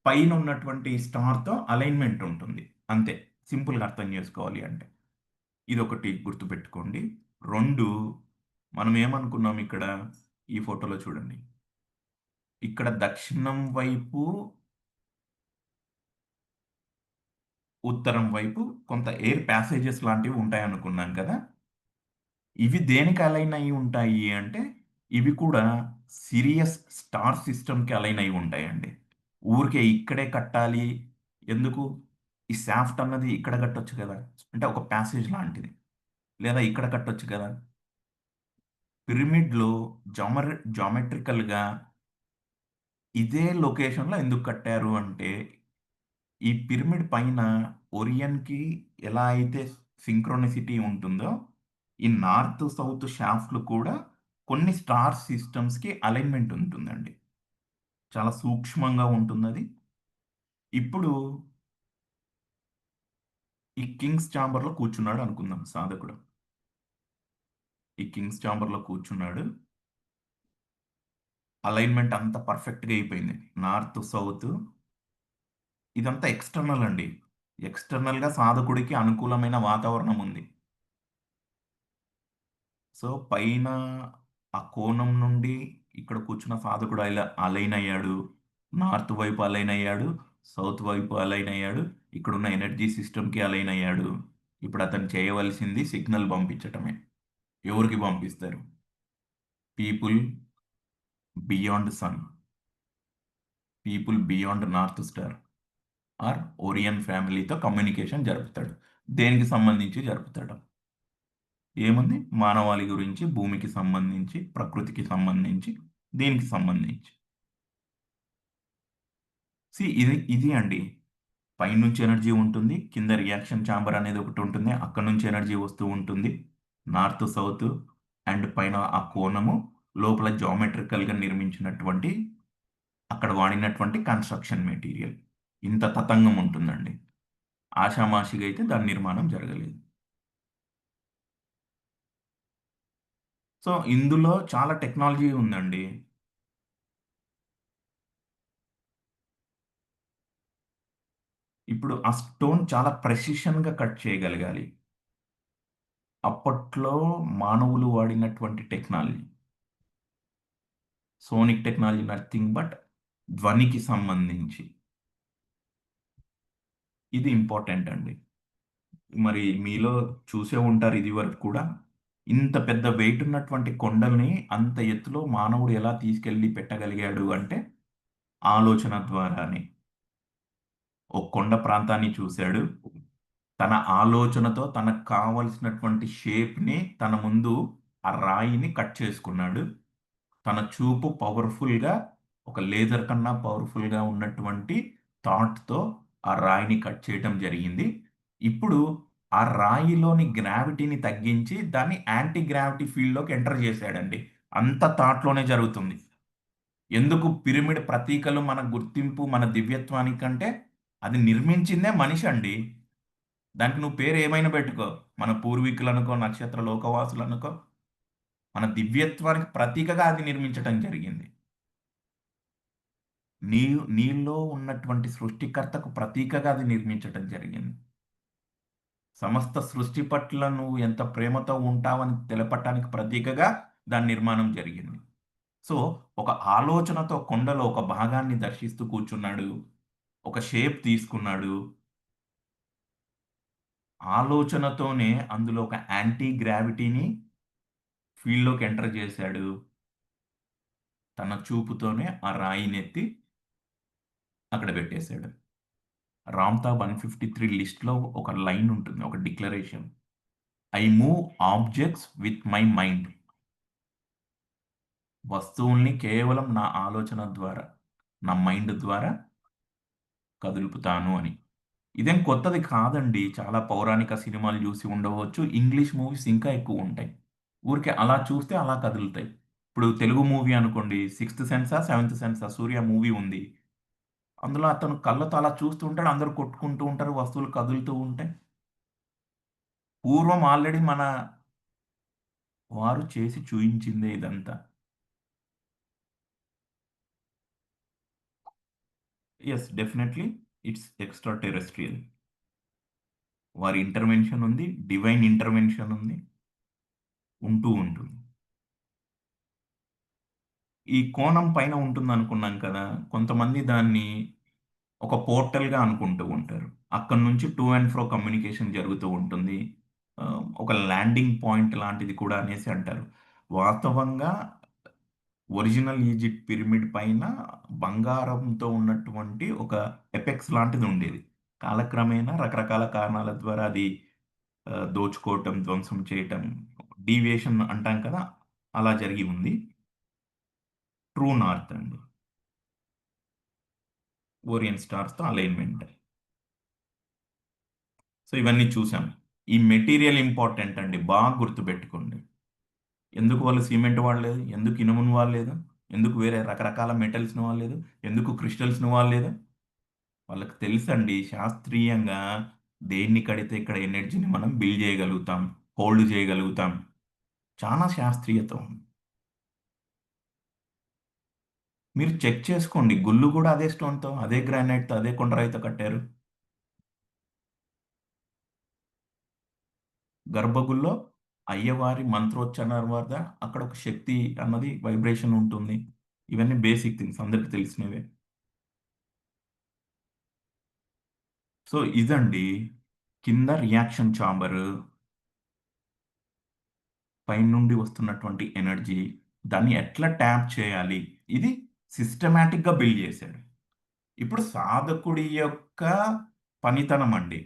పైన ఉన్నటువంటి స్టార్తో అలైన్మెంట్ ఉంటుంది. అంతే, సింపుల్గా అర్థం చేసుకోవాలి అంటే. ఇదొకటి గుర్తుపెట్టుకోండి. రెండు, మనం ఏమనుకున్నాం ఇక్కడ, ఈ ఫోటోలో చూడండి. ఇక్కడ దక్షిణం వైపు, ఉత్తరం వైపు కొంత ఎయిర్ ప్యాసేజెస్ లాంటివి ఉంటాయి అనుకున్నాం కదా. ఇవి దేనికి అలైన్ అయి ఉంటాయి అంటే, ఇవి కూడా సిరియస్ స్టార్ సిస్టమ్కి అలైన్ అయి ఉంటాయండి. ఊరికే ఇక్కడే కట్టాలి ఎందుకు? ఈ శాఫ్ట్ అన్నది ఇక్కడ కట్టొచ్చు కదా, అంటే ఒక ప్యాసేజ్ లాంటిది. లేదా ఇక్కడ కట్టొచ్చు కదా. పిరమిడ్లో జామెట్రికల్గా ఇదే లొకేషన్లో ఎందుకు కట్టారు అంటే, ఈ పిరమిడ్ పైన ఒరియన్కి ఎలా అయితే సింక్రోనిసిటీ ఉంటుందో, ఈ నార్త్ సౌత్ షాఫ్ట్లు కూడా కొన్ని స్టార్ సిస్టమ్స్కి అలైన్మెంట్ ఉంటుందండి. చాలా సూక్ష్మంగా ఉంటున్నది. ఇప్పుడు ఈ కింగ్స్ ఛాంబర్లో కూర్చున్నాడు అనుకుందాం సాధకుడు. ఈ కింగ్స్ ఛాంబర్లో కూర్చున్నాడు. అలైన్మెంట్ అంతా పర్ఫెక్ట్గా అయిపోయింది. నార్త్ సౌత్ ఇదంతా ఎక్స్టర్నల్ అండి. ఎక్స్టర్నల్గా సాధకుడికి అనుకూలమైన వాతావరణం ఉంది. సో పైన ఆ కోణం నుండి ఇక్కడ కూర్చున్న సాధకుడు అలైన్ అయ్యాడు. నార్త్ వైపు అలైన్ అయ్యాడు, సౌత్ వైపు అలైన్ అయ్యాడు, ఇక్కడున్న ఎనర్జీ సిస్టమ్కి అలైన్ అయ్యాడు. ఇప్పుడు అతను చేయవలసింది సిగ్నల్ పంపించటమే. ఎవరికి పంపిస్తారు? People beyond sun, people beyond north star or Orion ఫ్యామిలీతో కమ్యూనికేషన్ జరుపుతాడు. దేనికి సంబంధించి జరుపుతాడు? ఏముంది? మానవాళి గురించి, భూమికి సంబంధించి, ప్రకృతికి సంబంధించి, దీనికి సంబంధించి. ఇది ఇది అండి. పైనుంచి ఎనర్జీ ఉంటుంది, కింద రియాక్షన్ ఛాంబర్ అనేది ఒకటి ఉంటుంది, అక్కడ నుంచి ఎనర్జీ వస్తూ ఉంటుంది. నార్త్ సౌత్ అండ్ పైన ఆ కోణము, లోపల జామెట్రికల్గా నిర్మించినటువంటి అక్కడ వాడినటువంటి కన్స్ట్రక్షన్ మెటీరియల్ ఇంత తతంగం ఉంటుందండి. ఆషామాషిగా అయితే దాని నిర్మాణం జరగలేదు. సో ఇందులో చాలా టెక్నాలజీ ఉందండి. ఇప్పుడు ఆ స్టోన్ చాలా ప్రెసిషన్గా కట్ చేయగలగాలి. అప్పట్లో మానవులు వాడినటువంటి technology, sonic technology nothing but ధ్వనికి సంబంధించి. ఇది ఇంపార్టెంట్ అండి. మరి మీలో చూసే ఉంటారు ఇది వరకు కూడా, ఇంత పెద్ద వెయిట్ ఉన్నటువంటి కొండల్ని అంత ఎత్తులో మానవుడు ఎలా తీసుకెళ్ళి పెట్టగలిగాడు అంటే ఆలోచన ద్వారానే. ఓ కొండ ప్రాంతాన్ని చూశాడు, తన ఆలోచనతో తనకు కావలసినటువంటి షేప్ని తన ముందు ఆ రాయిని కట్ చేసుకున్నాడు. తన చూపు పవర్ఫుల్గా, ఒక లేజర్ కన్నా పవర్ఫుల్గా ఉన్నటువంటి థాట్తో ఆ రాయిని కట్ చేయడం జరిగింది. ఇప్పుడు ఆ రాయిలోని గ్రావిటీని తగ్గించి దాన్ని యాంటీ గ్రావిటీ ఫీల్డ్లోకి ఎంటర్ చేశాడండి. అంత థాట్లోనే జరుగుతుంది. ఎందుకు పిరమిడ్ ప్రతీకలు మన గుర్తింపు, మన దివ్యత్వానికంటే అది నిర్మించిందే మనిషి అండి. దానికి నువ్వు పేరు ఏమైనా పెట్టుకో, మన పూర్వీకులు అనుకో, నక్షత్ర లోకవాసులు అనుకో, మన దివ్యత్వానికి ప్రతీకగా అది నిర్మించటం జరిగింది. నీలో ఉన్నటువంటి సృష్టికర్తకు ప్రతీకగా అది నిర్మించటం జరిగింది. సమస్త సృష్టి పట్ల నువ్వు ఎంత ప్రేమతో ఉంటావని తెలపటానికి ప్రతీకగా దాని నిర్మాణం జరిగింది. సో ఒక ఆలోచనతో కొండలో ఒక భాగాన్ని దర్శిస్తూ కూర్చున్నాడు, ఒక షేప్ తీసుకున్నాడు. ఆలోచనతోనే అందులో ఒక యాంటీ గ్రావిటీని ఫీల్డ్లోకి ఎంటర్ చేశాడు. తన చూపుతోనే ఆ రాయినెత్తి అక్కడ పెట్టేశాడు. రామ్తా 153 లిస్ట్లో ఒక లైన్ ఉంటుంది, ఒక declaration. I move objects with my mind. వస్తువుల్ని కేవలం నా ఆలోచన ద్వారా, నా మైండ్ ద్వారా కదులుపుతాను అని. ఇదేం కొత్తది కాదండి. చాలా పౌరాణిక సినిమాలు చూసి ఉండవచ్చు. ఇంగ్లీష్ మూవీస్ ఇంకా ఎక్కువ ఉంటాయి. ఊరికే అలా చూస్తే అలా కదులుతాయి. ఇప్పుడు తెలుగు మూవీ అనుకోండి, 6th సెన్సా 7th సెన్సా సూర్య మూవీ ఉంది. అందులో అతను కళ్ళతో అలా చూస్తూ ఉంటాడు, అందరూ కొట్టుకుంటూ ఉంటారు, వస్తువులు కదులుతూ ఉంటాయి. పూర్వం ఆల్రెడీ మన వారు చేసి చూయించిందే ఇదంతా. Yes, definitely it's extraterrestrial. వారి ఇంటర్వెన్షన్ ఉంది, డివైన్ ఇంటర్వెన్షన్ ఉంది, ఉంటూ ఉంటుంది. ఈ కోణం పైన ఉంటుంది అనుకున్నాం కదా, కొంతమంది దాన్ని ఒక పోర్టల్గా అనుకుంటూ ఉంటారు. అక్కడ నుంచి టు అండ్ ఫ్రో కమ్యూనికేషన్ జరుగుతూ ఉంటుంది. ఒక ల్యాండింగ్ పాయింట్ లాంటిది కూడా అనేసి అంటారు. వాస్తవంగా ఒరిజినల్ ఈజిప్ట్ పిరమిడ్ పైన బంగారంతో ఉన్నటువంటి ఒక ఎపెక్స్ లాంటిది ఉండేది. కాలక్రమేణా రకరకాల కారణాల ద్వారా అది దోచుకోవటం, ధ్వంసం చేయటం, డీవియేషన్ అంటాం కదా, అలా జరిగి ఉంది. ట్రూ నార్త్ అండి, ఓరియన్ స్టార్స్తో అలైన్మెంట్. సో ఇవన్నీ చూసాం. ఈ మెటీరియల్ ఇంపార్టెంట్ అండి, బాగా గుర్తుపెట్టుకోండి. ఎందుకు వాళ్ళు సిమెంట్ వాడలేదు, ఎందుకు ఇనుమును వాడలేదు, ఎందుకు వేరే రకరకాల మెటల్స్ని వాడలేదు, ఎందుకు క్రిస్టల్స్ని వాడలేదు? వాళ్ళకి తెలుసండి శాస్త్రీయంగా దేన్ని కడితే ఇక్కడ ఎనర్జీని మనం బిల్డ్ చేయగలుగుతాం, హోల్డ్ చేయగలుగుతాం. చాలా శాస్త్రీయత ఉంది. మీరు చెక్ చేసుకోండి, గుళ్ళు కూడా అదే స్టోన్తో, అదే గ్రానైట్తో, అదే కొండరాయితో కట్టారు. గర్భగుడిలో అయ్యవారి మంత్రోచ్చరణ వద్ద అక్కడ ఒక శక్తి అన్నది వైబ్రేషన్ ఉంటుంది. ఇవన్నీ బేసిక్ థింగ్స్, అందరికీ తెలిసినవే. సో ఇదండి, కింద రియాక్షన్ ఛాంబర్, పైనుండి వస్తున్నటువంటి ఎనర్జీ, దాన్ని ఎట్లా ట్యాప్ చేయాలి, ఇది సిస్టమేటిక్గా బిల్డ్ చేశాడు. ఇప్పుడు సాధకుడి యొక్క పనితనం అండి,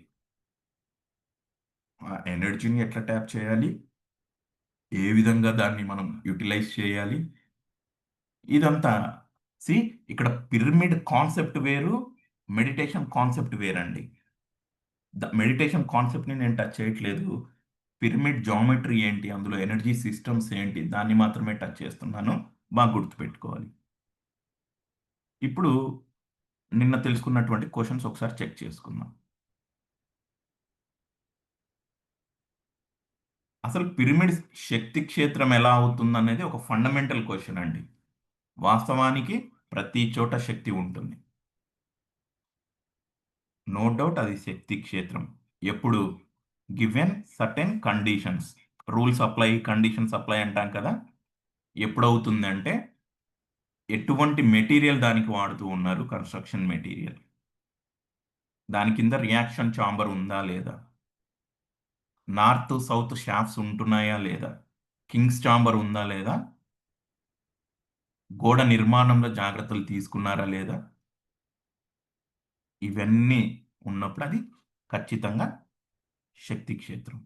ఆ ఎనర్జీని ఎట్లా ట్యాప్ చేయాలి, ఏ విధంగా దాన్ని మనం యూటిలైజ్ చేయాలి, ఇదంతా. సి ఇక్కడ పిరమిడ్ కాన్సెప్ట్ వేరు, మెడిటేషన్ కాన్సెప్ట్ వేరండి. మెడిటేషన్ కాన్సెప్ట్ని నేను టచ్ చేయట్లేదు. పిరమిడ్ జామెట్రీ ఏంటి, అందులో ఎనర్జీ సిస్టమ్స్ ఏంటి, దాన్ని మాత్రమే టచ్ చేస్తున్నాను. బాగా గుర్తుపెట్టుకోవాలి. ఇప్పుడు నిన్న తెలుసుకున్నటువంటి క్వశ్చన్స్ ఒకసారి చెక్ చేసుకుందాం. అసలు పిరమిడ్ శక్తి క్షేత్రం ఎలా అవుతుంది అనేది ఒక ఫండమెంటల్ క్వశ్చన్ అండి. వాస్తవానికి ప్రతి చోట శక్తి ఉంటుంది. నో డౌట్ అది శక్తి క్షేత్రం. ఎప్పుడు given certain conditions, rules apply, conditions apply అంటాం కదా. ఎప్పుడవుతుంది అంటే ఎటువంటి మెటీరియల్ దానికి వాడుతూ ఉన్నారు, కన్స్ట్రక్షన్ మెటీరియల్, దాని కింద రియాక్షన్ ఛాంబర్ ఉందా లేదా, నార్త్ సౌత్ షాఫ్ట్స్ ఉంటున్నాయా లేదా, కింగ్స్ ఛాంబర్ ఉందా లేదా, గోడ నిర్మాణంలో జాగ్రత్తలు తీసుకున్నారా లేదా, ఇవన్నీ ఉన్నప్పుడు అది ఖచ్చితంగా శక్తి క్షేత్రం.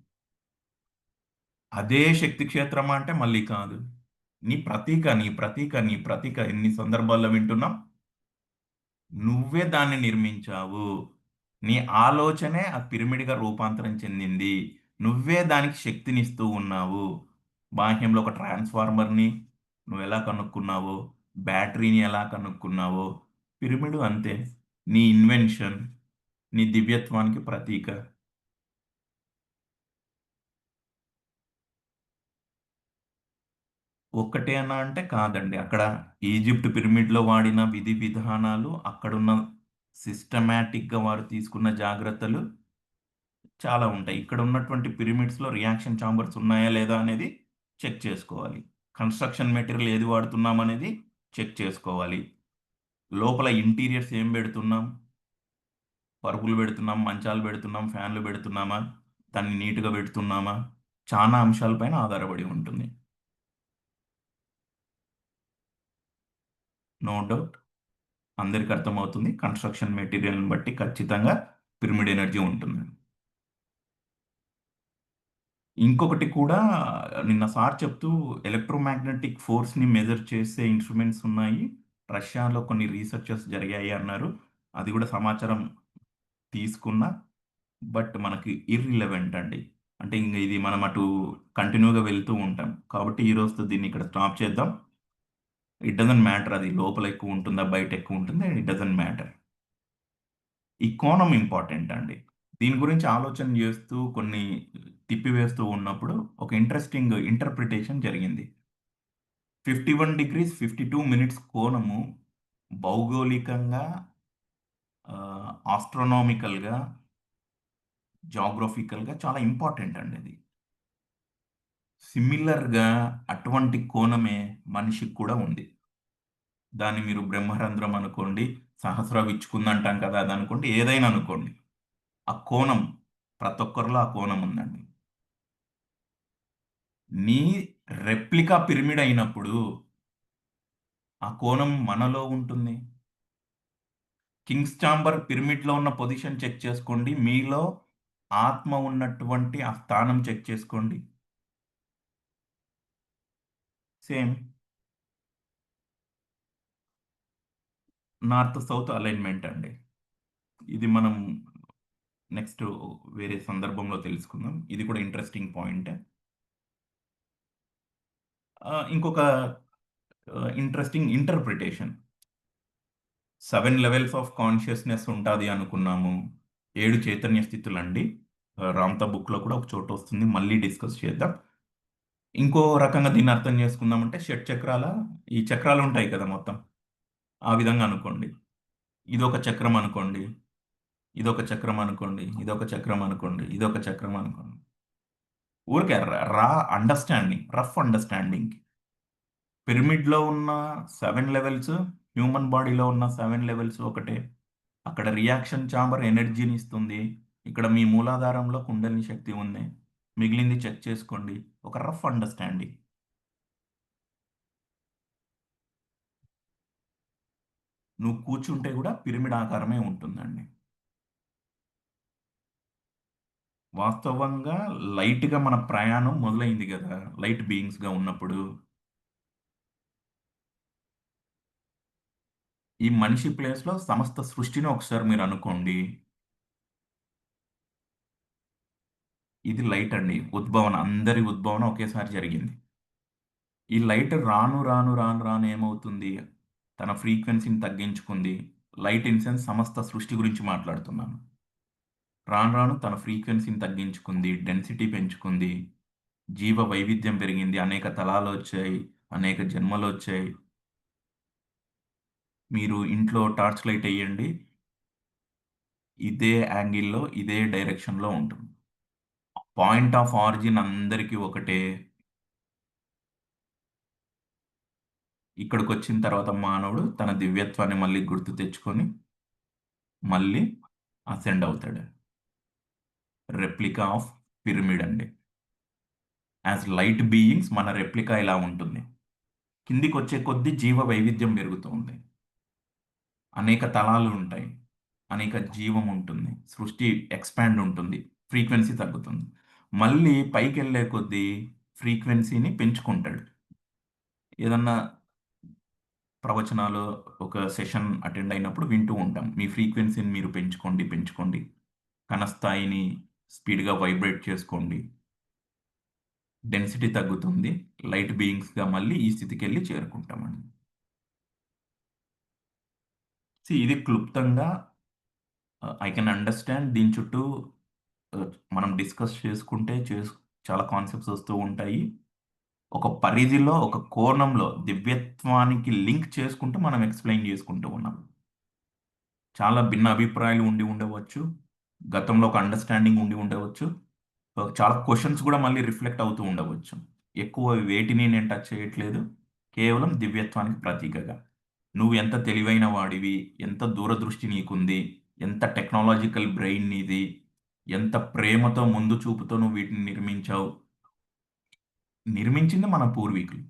అదే శక్తి క్షేత్రం అంటే మళ్ళీ కాదు. నీ ప్రతీక, నీ ప్రతీక, నీ ప్రతీక ఎన్ని సందర్భాల్లో వింటున్నాం. నువ్వే దాన్ని నిర్మించావు. నీ ఆలోచనే ఆ పిరమిడ్గా రూపాంతరం చెందింది. నువ్వే దానికి శక్తినిస్తూ ఉన్నావు. బాహ్యంలో ఒక ట్రాన్స్ఫార్మర్ని నువ్వు ఎలా కనుక్కున్నావో, బ్యాటరీని ఎలా కనుక్కున్నావో, పిరమిడ్ అంతే. నీ ఇన్వెన్షన్, నీ దివ్యత్వానికి ప్రతీక. ఒక్కటే అన్నా అంటే కాదండి. అక్కడ ఈజిప్ట్ పిరమిడ్లో వాడిన విధి విధానాలు, అక్కడున్న సిస్టమేటిక్గా వారు తీసుకున్న జాగ్రత్తలు చాలా ఉంటాయి. ఇక్కడ ఉన్నటువంటి పిరమిడ్స్లో రియాక్షన్ ఛాంబర్స్ ఉన్నాయా లేదా అనేది చెక్ చేసుకోవాలి. కన్స్ట్రక్షన్ మెటీరియల్ ఏది వాడుతున్నాం అనేది చెక్ చేసుకోవాలి. లోపల ఇంటీరియర్స్ ఏం పెడుతున్నాం, పరుపులు పెడుతున్నాం, మంచాలు పెడుతున్నాం, ఫ్యాన్లు పెడుతున్నామా, దాన్ని నీట్గా పెడుతున్నామా, చాలా అంశాలపైన ఆధారపడి ఉంటుంది. నో డౌట్ అందరికి అర్థమవుతుంది. కన్స్ట్రక్షన్ మెటీరియల్ని బట్టి ఖచ్చితంగా పిరమిడ్ ఎనర్జీ ఉంటుంది. ఇంకొకటి కూడా నిన్న సార్ చెప్తూ ఎలక్ట్రోమాగ్నెటిక్ ఫోర్స్ని మెజర్ చేసే ఇన్స్ట్రుమెంట్స్ ఉన్నాయి, రష్యాలో కొన్ని రీసెర్చెస్ జరిగాయి అన్నారు. అది కూడా సమాచారం తీసుకున్నా, బట్ మనకి ఇర్రిలవెంట్ అండి. అంటే ఇంక ఇది మనం అటు కంటిన్యూగా వెళ్తూ ఉంటాం కాబట్టి ఈ రోజుతో దీన్ని ఇక్కడ స్టాప్ చేద్దాం. ఇట్ డజంట్ మ్యాటర్ అది లోపల ఎక్కువ ఉంటుందా బయట ఎక్కువ ఉంటుందా, ఇట్ డజంట్ మ్యాటర్. ఈ కోణం ఇంపార్టెంట్ అండి. దీని గురించి ఆలోచన చేస్తూ కొన్ని తిప్పివేస్తూ ఉన్నప్పుడు ఒక ఇంట్రెస్టింగ్ ఇంటర్ప్రిటేషన్ జరిగింది. 51 degrees 52 minutes కోణము భౌగోళికంగా, ఆస్ట్రోనామికల్గా, జాగ్రఫికల్గా చాలా ఇంపార్టెంట్ అండి అది. సిమిలర్గా అటువంటి కోణమే మనిషికి కూడా ఉంది. దాన్ని మీరు బ్రహ్మరంధ్రం అనుకోండి, సహస్ర విచ్చుకుందంటాం కదా అది అనుకోండి, ఏదైనా అనుకోండి, ఆ కోణం ప్రతి ఒక్కరిలో ఆ కోణం ఉందండి. నీ రెప్లికా పిరమిడ్ అయినప్పుడు ఆ కోణం మనలో ఉంటుంది. కింగ్స్ ఛాంబర్ పిరమిడ్లో ఉన్న పొజిషన్ చెక్ చేసుకోండి, మీలో ఆత్మ ఉన్నటువంటి ఆ స్థానం చెక్ చేసుకోండి, సేమ్. నార్త్ సౌత్ అలైన్మెంట్ అండి. ఇది మనం నెక్స్ట్ వేరే సందర్భంలో తెలుసుకుందాం. ఇది కూడా ఇంట్రెస్టింగ్ పాయింట్. ఇంకొక interesting interpretation, 7 levels of consciousness ఉంటుంది అనుకున్నాము. 7 చైతన్య స్థితులు అండి. రామ్తా బుక్లో కూడా ఒక చోట వస్తుంది, మళ్ళీ డిస్కస్ చేద్దాం. ఇంకో రకంగా దీన్ని అర్థం చేసుకుందామంటే షట్ చక్రాల, ఈ చక్రాలు ఉంటాయి కదా మొత్తం, ఆ విధంగా అనుకోండి. ఇదొక చక్రం అనుకోండి, ఇదొక చక్రం అనుకోండి, ఇదొక చక్రం అనుకోండి, ఇదొక చక్రం అనుకోండి. ఊరికే రా అండర్స్టాండింగ్, రఫ్ అండర్స్టాండింగ్. పిరమిడ్లో ఉన్న 7 లెవెల్స్, హ్యూమన్ బాడీలో ఉన్న 7 లెవెల్స్ ఒకటే. అక్కడ రియాక్షన్ ఛాంబర్ ఎనర్జీని ఇస్తుంది, ఇక్కడ మీ మూలాధారంలో కుండలిని శక్తి ఉంది. మిగిలింది చెక్ చేసుకోండి. ఒక రఫ్ అండర్స్టాండింగ్. నువ్వు కూర్చుంటే కూడా పిరమిడ్ ఆకారమే ఉంటుందండి. వాస్తవంగా లైట్గా మన ప్రయాణం మొదలైంది కదా, లైట్ బీయింగ్స్గా ఉన్నప్పుడు. ఈ మనిషి ప్లేస్లో సమస్త సృష్టిని ఒకసారి మీరు అనుకోండి. ఇది లైట్ అండి. ఉద్భవన, అందరి ఉద్భవన ఒకేసారి జరిగింది. ఈ లైట్ రాను రాను రాను రాను ఏమవుతుంది? తన ఫ్రీక్వెన్సీని తగ్గించుకుంది. లైట్ ఇన్ సెన్స్ సమస్త సృష్టి గురించి మాట్లాడుతున్నాను. రాను రాను తన ఫ్రీక్వెన్సీని తగ్గించుకుంది, డెన్సిటీ పెంచుకుంది, జీవ వైవిధ్యం పెరిగింది, అనేక తలాలు వచ్చాయి, అనేక జన్మలు వచ్చాయి. మీరు ఇంట్లో టార్చ్ లైట్ వేయండి, ఇదే యాంగిల్లో ఇదే డైరెక్షన్లో ఉంటుంది. పాయింట్ ఆఫ్ ఆరిజిన్ అందరికీ ఒకటే. ఇక్కడికి వచ్చిన తర్వాత మానవుడు తన దివ్యత్వాన్ని మళ్ళీ గుర్తు తెచ్చుకొని మళ్ళీ అసెండ్ అవుతాడు. రెప్లికా ఆఫ్ పిరమిడ్ అండి. యాజ్ లైట్ బీయింగ్స్ మన రెప్లికా ఇలా ఉంటుంది. కిందికి వచ్చే కొద్దీ జీవ వైవిధ్యం పెరుగుతూ ఉంది. అనేక తలాలు ఉంటాయి, అనేక జీవం ఉంటుంది, సృష్టి ఎక్స్పాండ్ ఉంటుంది, ఫ్రీక్వెన్సీ తగ్గుతుంది. మళ్ళీ పైకి వెళ్ళే కొద్దీ ఫ్రీక్వెన్సీని పెంచుకుంటాడు. ఏదన్నా ప్రవచనాలు ఒక సెషన్ అటెండ్ అయినప్పుడు వింటూ ఉంటాం, మీ ఫ్రీక్వెన్సీని మీరు పెంచుకోండి పెంచుకోండి, కణస్థాయిని స్పీడ్గా వైబ్రేట్ చేసుకోండి, డెన్సిటీ తగ్గుతుంది, లైట్ బీయింగ్స్గా మళ్ళీ ఈ స్థితికి వెళ్ళి చేరుకుంటామండి. ఇది క్లుప్తంగా ఐ కెన్ అండర్స్టాండ్. దీని చుట్టూ మనం డిస్కస్ చేసుకుంటే చాలా కాన్సెప్ట్స్ వస్తూ ఉంటాయి. ఒక పరిధిలో, ఒక కోణంలో దివ్యత్వానికి లింక్ చేసుకుంటూ మనం ఎక్స్ప్లెయిన్ చేసుకుంటూ ఉన్నాం. చాలా భిన్న అభిప్రాయాలు ఉండి ఉండవచ్చు, గతంలో ఒక అండర్స్టాండింగ్ ఉండి ఉండవచ్చు, చాలా క్వశ్చన్స్ కూడా మళ్ళీ రిఫ్లెక్ట్ అవుతూ ఉండవచ్చు. ఎక్కువ వేటిని నేను టచ్ చేయట్లేదు, కేవలం దివ్యత్వానికి ప్రతీకగా. నువ్వు ఎంత తెలివైన వాడివి, ఎంత దూరదృష్టి నీకుంది, ఎంత టెక్నాలజికల్ బ్రెయిన్ నీది, ఎంత ప్రేమతో ముందు చూపుతో నువ్వు వీటిని నిర్మించావు. నిర్మించింది మన పూర్వీకులు,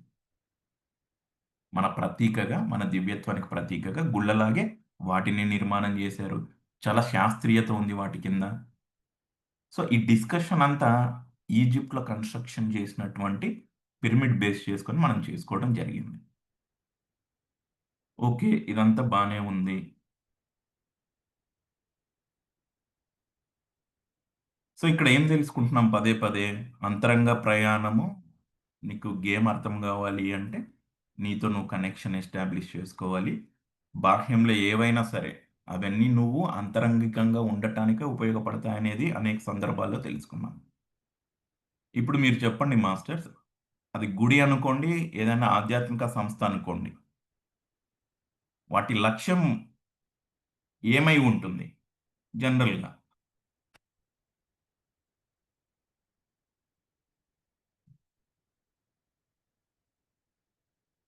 మన ప్రతీకగా, మన దివ్యత్వానికి ప్రతీకగా గుళ్ళలాగే వాటిని నిర్మాణం చేశారు. చాలా శాస్త్రీయత ఉంది వాటి కింద. సో ఈ డిస్కషన్ అంతా ఈజిప్ట్లో కన్స్ట్రక్షన్ చేసినటువంటి పిరమిడ్ బేస్ చేసుకొని మనం చేసుకోవడం జరిగింది. ఓకే, ఇదంతా బాగానే ఉంది. సో ఇక్కడ ఏం తెలుసుకుంటున్నాం పదే పదే? అంతరంగ ప్రయాణము, నీకు గేమ్ అర్థం కావాలి అంటే నీతో నువ్వు కనెక్షన్ ఎస్టాబ్లిష్ చేసుకోవాలి. బాహ్యంలో ఏవైనా సరే అవన్నీ నువ్వు అంతరంగికంగా ఉండటానికే ఉపయోగపడతాయనేది అనేక సందర్భాల్లో తెలుసుకున్నాం. ఇప్పుడు మీరు చెప్పండి మాస్టర్స్, అది గుడి అనుకోండి, ఏదైనా ఆధ్యాత్మిక సంస్థ అనుకోండి, వాటి లక్ష్యం ఏమై ఉంటుంది జనరల్గా?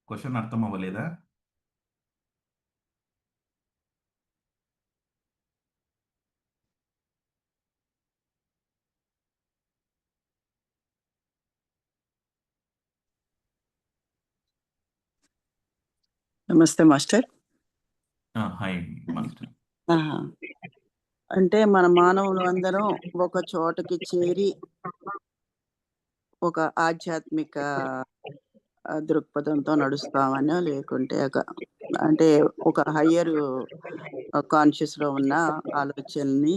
క్వశ్చన్ అర్థం అవ్వలేదా? నమస్తే మాస్టర్. Hi master. అంటే మన మానవులు అందరం ఒక చోటకి చేరి ఒక ఆధ్యాత్మిక దృక్పథంతో నడుస్తామని, లేకుంటే అంటే ఒక హయ్యర్ కాన్షియస్ లో ఉన్న ఆలోచనని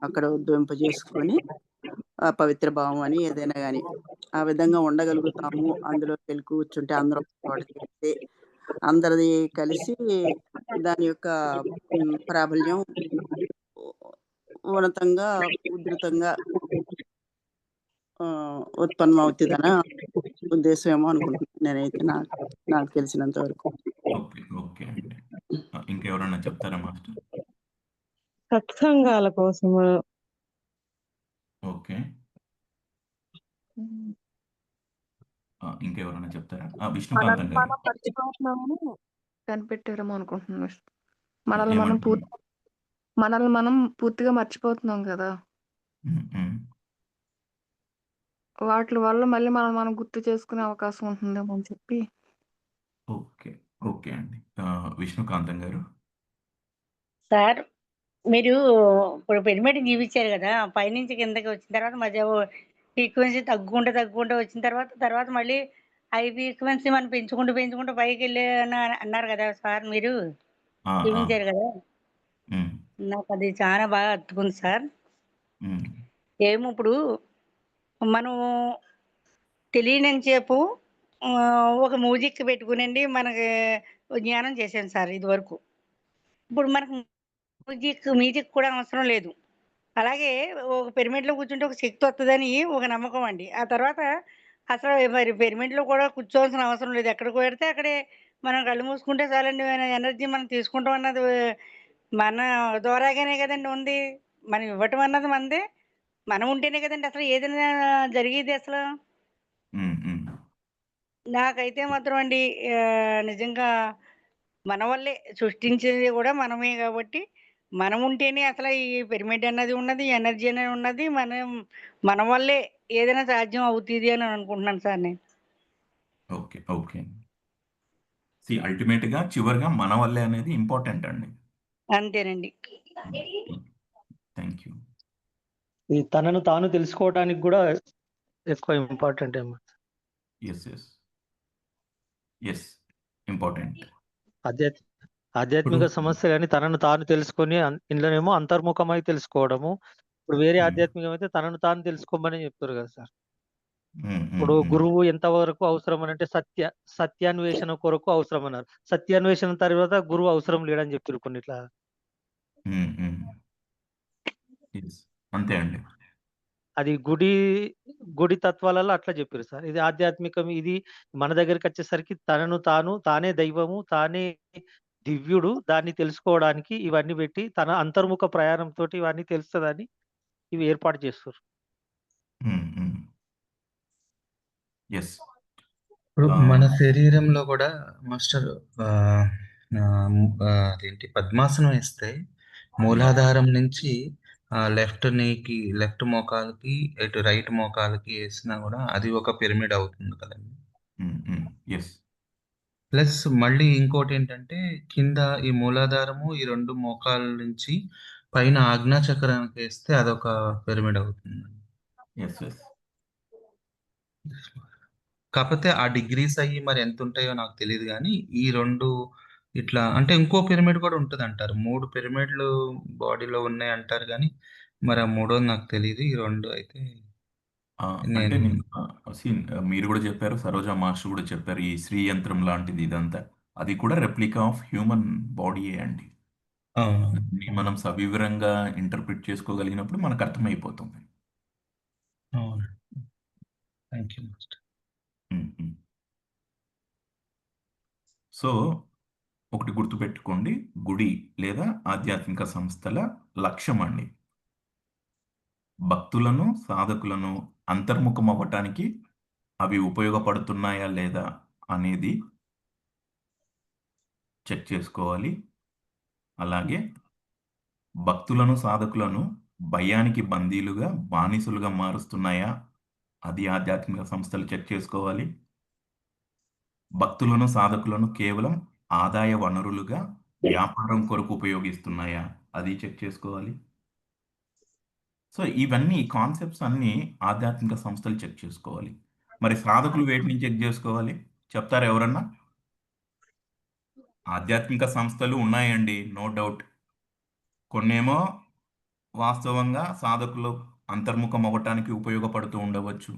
అక్కడ ఉద్భవింపజేసుకొని పవిత్ర భావం అని ఏదైనా కానీ ఆ విధంగా ఉండగలుగుతాము. అందులో వెళ్ళి కూర్చుంటే అందరూ చోట చేస్తే అందరిది కలిసి దాని యొక్క ప్రాబల్యం ఉన్నతంగా ఉధృతంగా ఉత్పన్నం అవుతుందన్న ఉద్దేశం ఏమో అనుకుంటున్నాను నేనైతే, నాకు తెలిసినంత వరకు. ఓకే ఓకే అండి. ఇంకెవరన్నా చెప్తారా మాస్టర్? సత్సంగాల కోసము. ఓకే, ఇంకెవరన్నా చెప్తారా? విష్ణుకాంతం మనల్ని గారు. మనం మర్చిపోతున్నాము కనిపెట్టారేమో అనుకుంటున్నాను. మనల్ని మనం పూర్తిగా మర్చిపోతున్నాం కదా, వాటి వల్ల మళ్ళీ మనం గుర్తు చేసుకునే అవకాశం ఉంటుందేమో అని చెప్పి. ఓకే ఓకే అండి. విష్ణుకాంతం గారు. సార్, మీరు ఇప్పుడు పిరమిడ్ చూపించారు కదా, పైనుంచి కిందకి వచ్చిన తర్వాత మధ్య ఫ్రీక్వెన్సీ తగ్గుకుంటూ వచ్చిన తర్వాత మళ్ళీ హై ఫ్రీక్వెన్సీ మనం పెంచుకుంటూ పైకి వెళ్ళి అన్నారు కదా సార్ మీరు. ఆ, ఆ, చూపించారు కదా! ఉమ్, నాకు అది చాలా బాగా హత్తుకుంది సార్. ఉమ్, ఏమో ఇప్పుడు మనం తెలియనంత సేపు ఒక మ్యూజిక్ పెట్టుకునండి మనకి జ్ఞానం చేశాను సార్ ఇదివరకు. ఇప్పుడు మనకు మ్యూజిక్ కూడా అవసరం లేదు. అలాగే ఒక పిరమిడ్‌లో కూర్చుంటే ఒక శక్తి వత్తదని ఒక నమ్మకం అండి. ఆ తర్వాత అసలు మరి పిరమిడ్‌లో కూడా కూర్చోవాల్సిన అవసరం లేదు. ఎక్కడికి పెడితే అక్కడే మనం కళ్ళు మూసుకుంటే చాలండి మన ఎనర్జీ మనం తీసుకుంటాం అన్నది మన ద్వారాగానే కదండీ ఉంది. మనం ఇవ్వటం అన్నది మనదే. మనం ఉంటేనే కదండీ అసలు ఏదైనా జరిగేది అసలు. ఉమ్, ఉమ్. నాకైతే మాత్రం అండి నిజంగా మన వల్లే సృష్టించేది కూడా మనమే కాబట్టి, మనం ఉంటేనే అసల ఈ పిరమిడ్ అన్నది ఉన్నది, ఎనర్జీ అనేది ఉన్నది. మన వల్లే ఏదైనా సాధ్యం అవుతది అని అనుకుంటున్నాను సార్ నేను. Okay, okay. అల్టిమేట్గా చివరిగా మన వల్లే అనేది ఇంపార్టెంట్ అండి. అంతేనండి. Thank you. ఈ తనను తాను తెలుసుకోవడానికి కూడా ఎక్కువ ఇంపార్టెంట్ ఏమో. Yes, yes, yes, important. ఆధ్యాత్మిక ఇప్పుడు ఆధ్యాత్మిక సమస్య కానీ తనను తాను తెలుసుకొని ఇందులోనేమో అంతర్ముఖమై తెలుసుకోవడము. ఇప్పుడు వేరే ఉమ్, ఆధ్యాత్మికం అయితే తనను తాను తెలుసుకోమని చెప్తారు కదా సార్. ఉమ్, ఇప్పుడు ఉమ్, గురువు ఎంతవరకు అవసరం అని అంటే సత్యాన్వేషణ కొరకు అవసరం అన్నారు. సత్యాన్వేషణ తర్వాత గురువు అవసరం లేడని చెప్తారు కొన్నిట్లా. ఉమ్, ఉమ్. Yes. అంతే అండి. అది గుడి తత్వాలలో అట్లా చెప్పారు సార్. ఇది ఆధ్యాత్మికం. ఇది మన దగ్గరికి వచ్చేసరికి తనను తానే దైవము, తానే దివ్యుడు. దాన్ని తెలుసుకోవడానికి ఇవన్నీ పెట్టి తన అంతర్ముఖ ప్రయాణంతోటి ఇవన్నీ తెలుస్తదని ఇవి ఏర్పాటు చేస్తారు. ఎస్. ఇప్పుడు మన శరీరంలో కూడా మాస్టర్ అదేంటి పద్మాసనం వేస్తే మూలాధారం నుంచి లెఫ్ట్ మోకాలకి ఇటు రైట్ మోకాలకి వేసినా కూడా అది ఒక పిరమిడ్ అవుతుంది కదండి. ఎస్. ప్లస్ మళ్ళీ ఇంకోటి ఏంటంటే కింద ఈ మూలాధారము ఈ రెండు మోకాల నుంచి పైన ఆజ్ఞా చక్రానికి వేస్తే అదొక పిరమిడ్ అవుతుంది. Yes, yes. కాకపోతే ఆ డిగ్రీస్ అయ్యి మరి ఎంత ఉంటాయో నాకు తెలియదు కానీ ఈ రెండు ఇట్లా అంటే ఇంకో పిరమిడ్ కూడా ఉంటుంది అంటారు. 3 పిరమిడ్లు బాడీలో ఉన్నాయి అంటారు కానీ మరి ఆ మూడోది నాకు తెలియదు. ఈ రెండు అయితే అంటే నేను మీరు కూడా చెప్పారు, సరోజా మాస్టర్ కూడా చెప్పారు, ఈ శ్రీ యంత్రం లాంటిది ఇదంతా అది కూడా రెప్లికా ఆఫ్ హ్యూమన్ బాడీయే అండి. అవును. దాన్ని మనం సవివరంగా ఇంటర్ప్రిట్ చేసుకోగలిగినప్పుడు మనకు అర్థమైపోతుంది. అవును. Thank you master. సో ఒకటి గుర్తుపెట్టుకోండి, గుడి లేదా ఆధ్యాత్మిక సంస్థల లక్ష్యం అండి భక్తులను సాధకులను అంతర్ముఖం అవ్వటానికి అవి ఉపయోగపడుతున్నాయా లేదా అనేది చెక్ చేసుకోవాలి. అలాగే భక్తులను సాధకులను భయానికి బందీలుగా బానిసలుగా మారుస్తున్నాయా అది ఆధ్యాత్మిక సంస్థలు చెక్ చేసుకోవాలి. భక్తులను సాధకులను కేవలం ఆదాయ వనరులుగా వ్యాపారం కొరకు ఉపయోగిస్తున్నాయా అది చెక్ చేసుకోవాలి. సో ఇవన్నీ కాన్సెప్ట్స్ అన్నీ ఆధ్యాత్మిక సంస్థలు చెక్ చేసుకోవాలి. మరి సాధకులు వేటిని చెక్ చేసుకోవాలి చెప్తారా ఎవరన్నా? ఆధ్యాత్మిక సంస్థలు ఉన్నాయండి, నో డౌట్. కొన్నేమో వాస్తవంగా సాధకులు అంతర్ముఖం అవ్వటానికి ఉపయోగపడుతూ ఉండవచ్చు.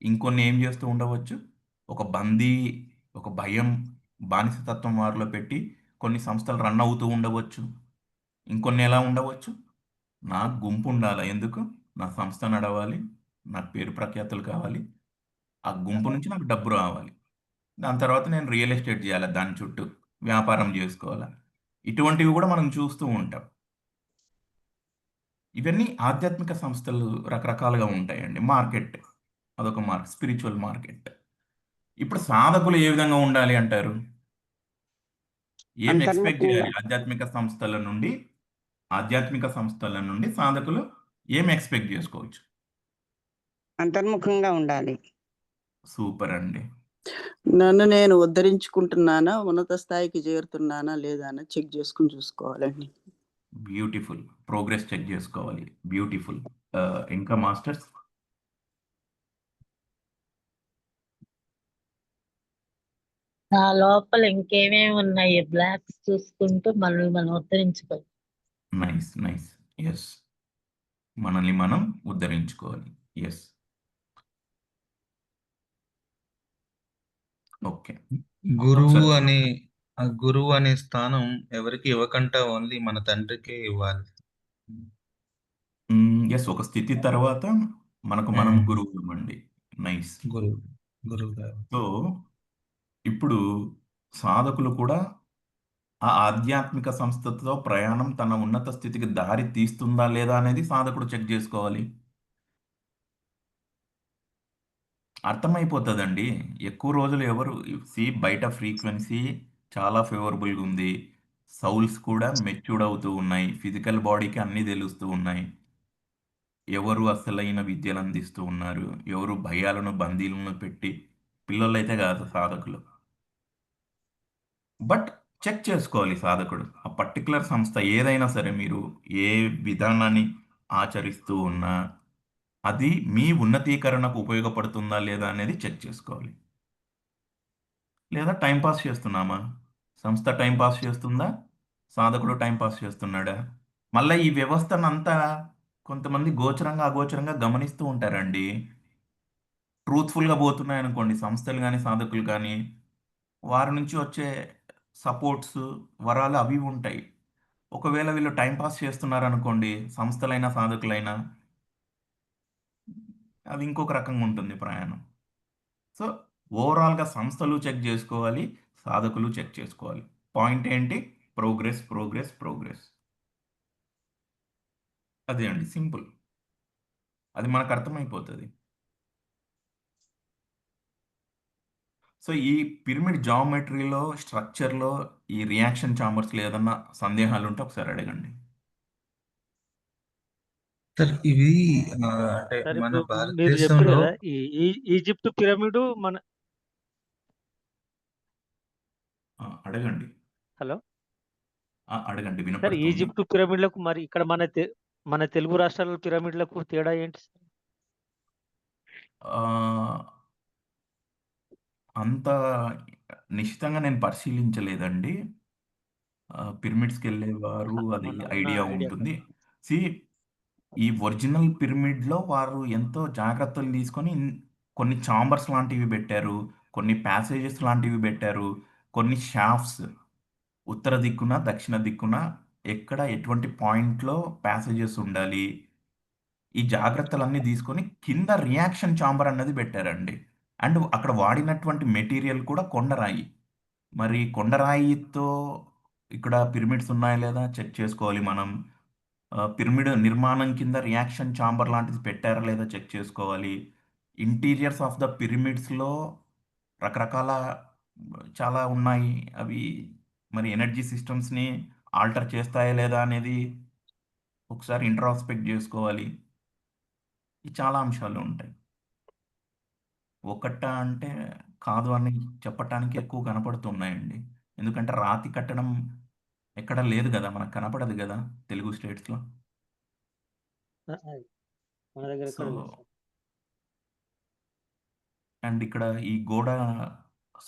ఇంకొన్ని ఏం చేస్తూ ఉండవచ్చు, ఒక ఒక భయం, బానిసతత్వం వారిలో పెట్టి కొన్ని సంస్థలు రన్ అవుతూ ఉండవచ్చు. ఇంకొన్ని ఎలా ఉండవచ్చు, నాకు గుంపు ఉండాలి, ఎందుకు నా సంస్థ నడవాలి, నాకు పేరు ప్రఖ్యాతులు కావాలి, ఆ గుంపు నుంచి నాకు డబ్బు రావాలి, దాని తర్వాత నేను రియల్ ఎస్టేట్ చేయాలి, దాని చుట్టూ వ్యాపారం చేసుకోవాలి. ఇటువంటివి కూడా మనం చూస్తూ ఉంటాం. ఇవన్నీ ఆధ్యాత్మిక సంస్థలు రకరకాలుగా ఉంటాయండి. మార్కెట్ అదొక స్పిరిచువల్ మార్కెట్. ఇప్పుడు సాధకులు ఏ విధంగా ఉండాలి అంటారు? ఏం ఎక్స్పెక్ట్ అంతర్ముఖంగా చేయాలి ఆధ్యాత్మిక సంస్థల నుండి సాధకులు ఏం ఎక్స్పెక్ట్ చేసుకోవచ్చు? అంతర్ముఖంగా ఉండాలి. సూపర్ అండి. నన్ను నేను ఉద్ధరించుకుంటున్నానా, ఉన్నత స్థాయికి చేరుతున్నానా లేదా అని చెక్ చేసుకుని చూసుకోవాలండి. బ్యూటిఫుల్. ప్రోగ్రెస్ చెక్ చేసుకోవాలి. బ్యూటిఫుల్. ఇంకా మాస్టర్స్? ఆ లోపల ఇంకేమేమి ఉన్నాయి బ్లాక్స్ చూసుకుంటూ మనల్ని మనం ఉద్ధరించుకోవాలి. Nice nice. ఎస్, మనల్ని మనం ఉద్ధరించుకోవాలి. ఎస్. ఓకే, గురువు ఒకసారి అనే ఆ గురువు అనే స్థానం ఎవరికి ఇవ్వకుండా ఓన్లీ మన తండ్రికే ఇవ్వాలి. ఎస్, ఒక స్థితి తర్వాత మనకు మనం ఉమ్, గురువు ఇవ్వండి. నైస్. గురువు గురువు గారు. సో ఇప్పుడు సాధకులు కూడా ఆ ఆధ్యాత్మిక సంస్థతో ప్రయాణం తన ఉన్నత స్థితికి దారి తీస్తుందా లేదా అనేది సాధకుడు చెక్ చేసుకోవాలి. అర్థమైపోతుందండి. ఎక్కువ రోజులు ఎవరు బయట ఫ్రీక్వెన్సీ చాలా ఫేవరబుల్గా ఉంది. సౌల్స్ కూడా మెచ్యూర్డ్ అవుతూ ఉన్నాయి. ఫిజికల్ బాడీకి అన్నీ తెలుస్తూ ఉన్నాయి. ఎవరు అసలైన విద్యలు అందిస్తూ ఉన్నారు, ఎవరు భయాలను బందీలను పెట్టి, పిల్లలైతే కాదు సాధకులు. బట్ చెక్ చేసుకోవాలి సాధకుడు. ఆ పర్టికులర్ సంస్థ ఏదైనా సరే, మీరు ఏ విధానాన్ని ఆచరిస్తూ ఉన్నా అది మీ ఉన్నతీకరణకు ఉపయోగపడుతుందా లేదా అనేది చెక్ చేసుకోవాలి. లేదా టైం పాస్ చేస్తున్నామా? సంస్థ టైం పాస్ చేస్తుందా? సాధకుడు టైం పాస్ చేస్తున్నాడా? మళ్ళీ ఈ వ్యవస్థనంతా కొంతమంది గోచరంగా అగోచరంగా గమనిస్తూ ఉంటారండి. ట్రూత్ఫుల్గా పోతున్నాయనుకోండి సంస్థలు కానీ సాధకులు కానీ, వారి నుంచి వచ్చే సపోర్ట్స్, వరాలు అవి ఇవి ఉంటాయి. ఒకవేళ వీళ్ళు టైం పాస్ చేస్తున్నారనుకోండి, సంస్థలైనా సాధకులైనా, అది ఇంకొక రకంగా ఉంటుంది ప్రయాణం. సో ఓవరాల్గా సంస్థలు చెక్ చేసుకోవాలి, సాధకులు చెక్ చేసుకోవాలి. పాయింట్ ఏంటి? Progress progress progress. అదే అండి, సింపుల్. అది మనకు అర్థమైపోతుంది. సో ఈ పిరమిడ్ జామెట్రీలో, స్ట్రక్చర్లో, ఈ రియాక్షన్ చాంబర్స్లో ఏదన్నా సందేహాలు ఉంటే ఒకసారి అడగండి. సార్ ఇవి అంటే సార్ మన ఇప్పుడు మీరు చెప్పారు భారతదేశంలో కదా ఈజిప్ట్ పిరమిడ్ మన అడగండి. హలో అడగండి, సార్ వినపడుతుంది. ఈజిప్ట్ పిరమిడ్లకు మరి ఇక్కడ మన తెలుగు రాష్ట్రాల పిరమిడ్లకు తేడా ఏంటి సార్? ఆ, అంత నిశ్చితంగా నేను పరిశీలించలేదండి. పిరమిడ్స్కి వెళ్ళేవారు అది ఉన్న ఐడియా ఐడియా ఉంటుంది. కోసం. ఈ ఒరిజినల్ పిరమిడ్లో వారు ఎంతో జాగ్రత్తలు తీసుకొని కొన్ని చాంబర్స్ లాంటివి పెట్టారు, కొన్ని ప్యాసేజెస్ లాంటివి పెట్టారు, కొన్ని షాఫ్ట్స్ ఉత్తర దిక్కున దక్షిణ దిక్కున ఎక్కడ ఎటువంటి పాయింట్లో ప్యాసేజెస్ ఉండాలి, ఈ జాగ్రత్తలన్నీ తీసుకొని కింద రియాక్షన్ చాంబర్ అన్నది పెట్టారండి. అండ్ అక్కడ వాడినటువంటి మెటీరియల్ కూడా కొండరాయి. మరి కొండరాయితో ఇక్కడ పిరమిడ్స్ ఉన్నాయా లేదా చెక్ చేసుకోవాలి మనం. పిరమిడ్ నిర్మాణం కింద రియాక్షన్ చాంబర్ లాంటిది పెట్టారా లేదా చెక్ చేసుకోవాలి. ఇంటీరియర్స్ ఆఫ్ ద పిరమిడ్స్లో రకరకాల చాలా ఉన్నాయి. అవి మరి ఎనర్జీ సిస్టమ్స్ని ఆల్టర్ చేస్తాయా లేదా అనేది ఒకసారి ఇంట్రాస్పెక్ట్ చేసుకోవాలి. ఈ చాలా అంశాలు ఉంటాయి. ఒకట అంటే కాదు అని చెప్పటానికి ఎక్కువ కనపడుతున్నాయండి. ఎందుకంటే రాతి కట్టడం ఎక్కడ లేదు కదా, మనకు కనపడదు కదా తెలుగు స్టేట్స్లో. మన దగ్గర సో ఎక్కడ లేదు సార్. అండ్ ఇక్కడ ఈ గోడ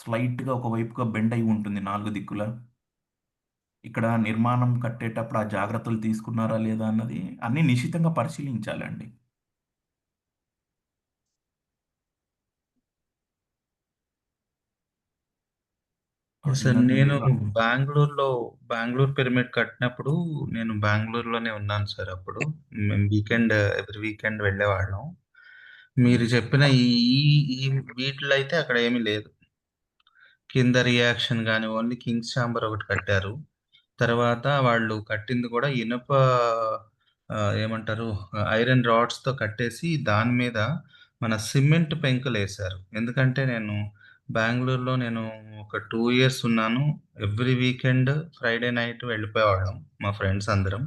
స్లైట్గా ఒకవైపుగా బెండ్ అయి ఉంటుంది 4 దిక్కుల. ఇక్కడ నిర్మాణం కట్టేటప్పుడు ఆ జాగ్రత్తలు తీసుకున్నారా లేదా అన్నది అన్ని నిశితంగా పరిశీలించాలండి. సార్ ఇందాక నేను మీరు బెంగళూరు పిరమిడ్ కట్టినప్పుడు నేను బెంగళూరులోనే ఉన్నాను సార్. అప్పుడు మేము ఎవ్రీ వీకెండ్ వెళ్ళేవాళ్ళం. మీరు చెప్పిన ఈ ఈ- ఈ వీటిలో అయితే అక్కడ ఏమీ లేదు. కింద రియాక్షన్ కానీ ఓన్లీ కింగ్స్ ఛాంబర్ ఒకటి కట్టారు. తర్వాత వాళ్ళు కట్టింది కూడా ఇనుప ఏమంటారు, ఐరన్ రాడ్స్ తో కట్టేసి దాని మీద మన సిమెంట్ పెంకులు వేశారు. ఎందుకంటే బెంగళూరులో నేను ఒక 2 years ఉన్నాను. ఎవ్రీ వీకెండ్ ఫ్రైడే నైట్ వెళ్ళిపోయేవాళ్ళం మా ఫ్రెండ్స్ అందరం.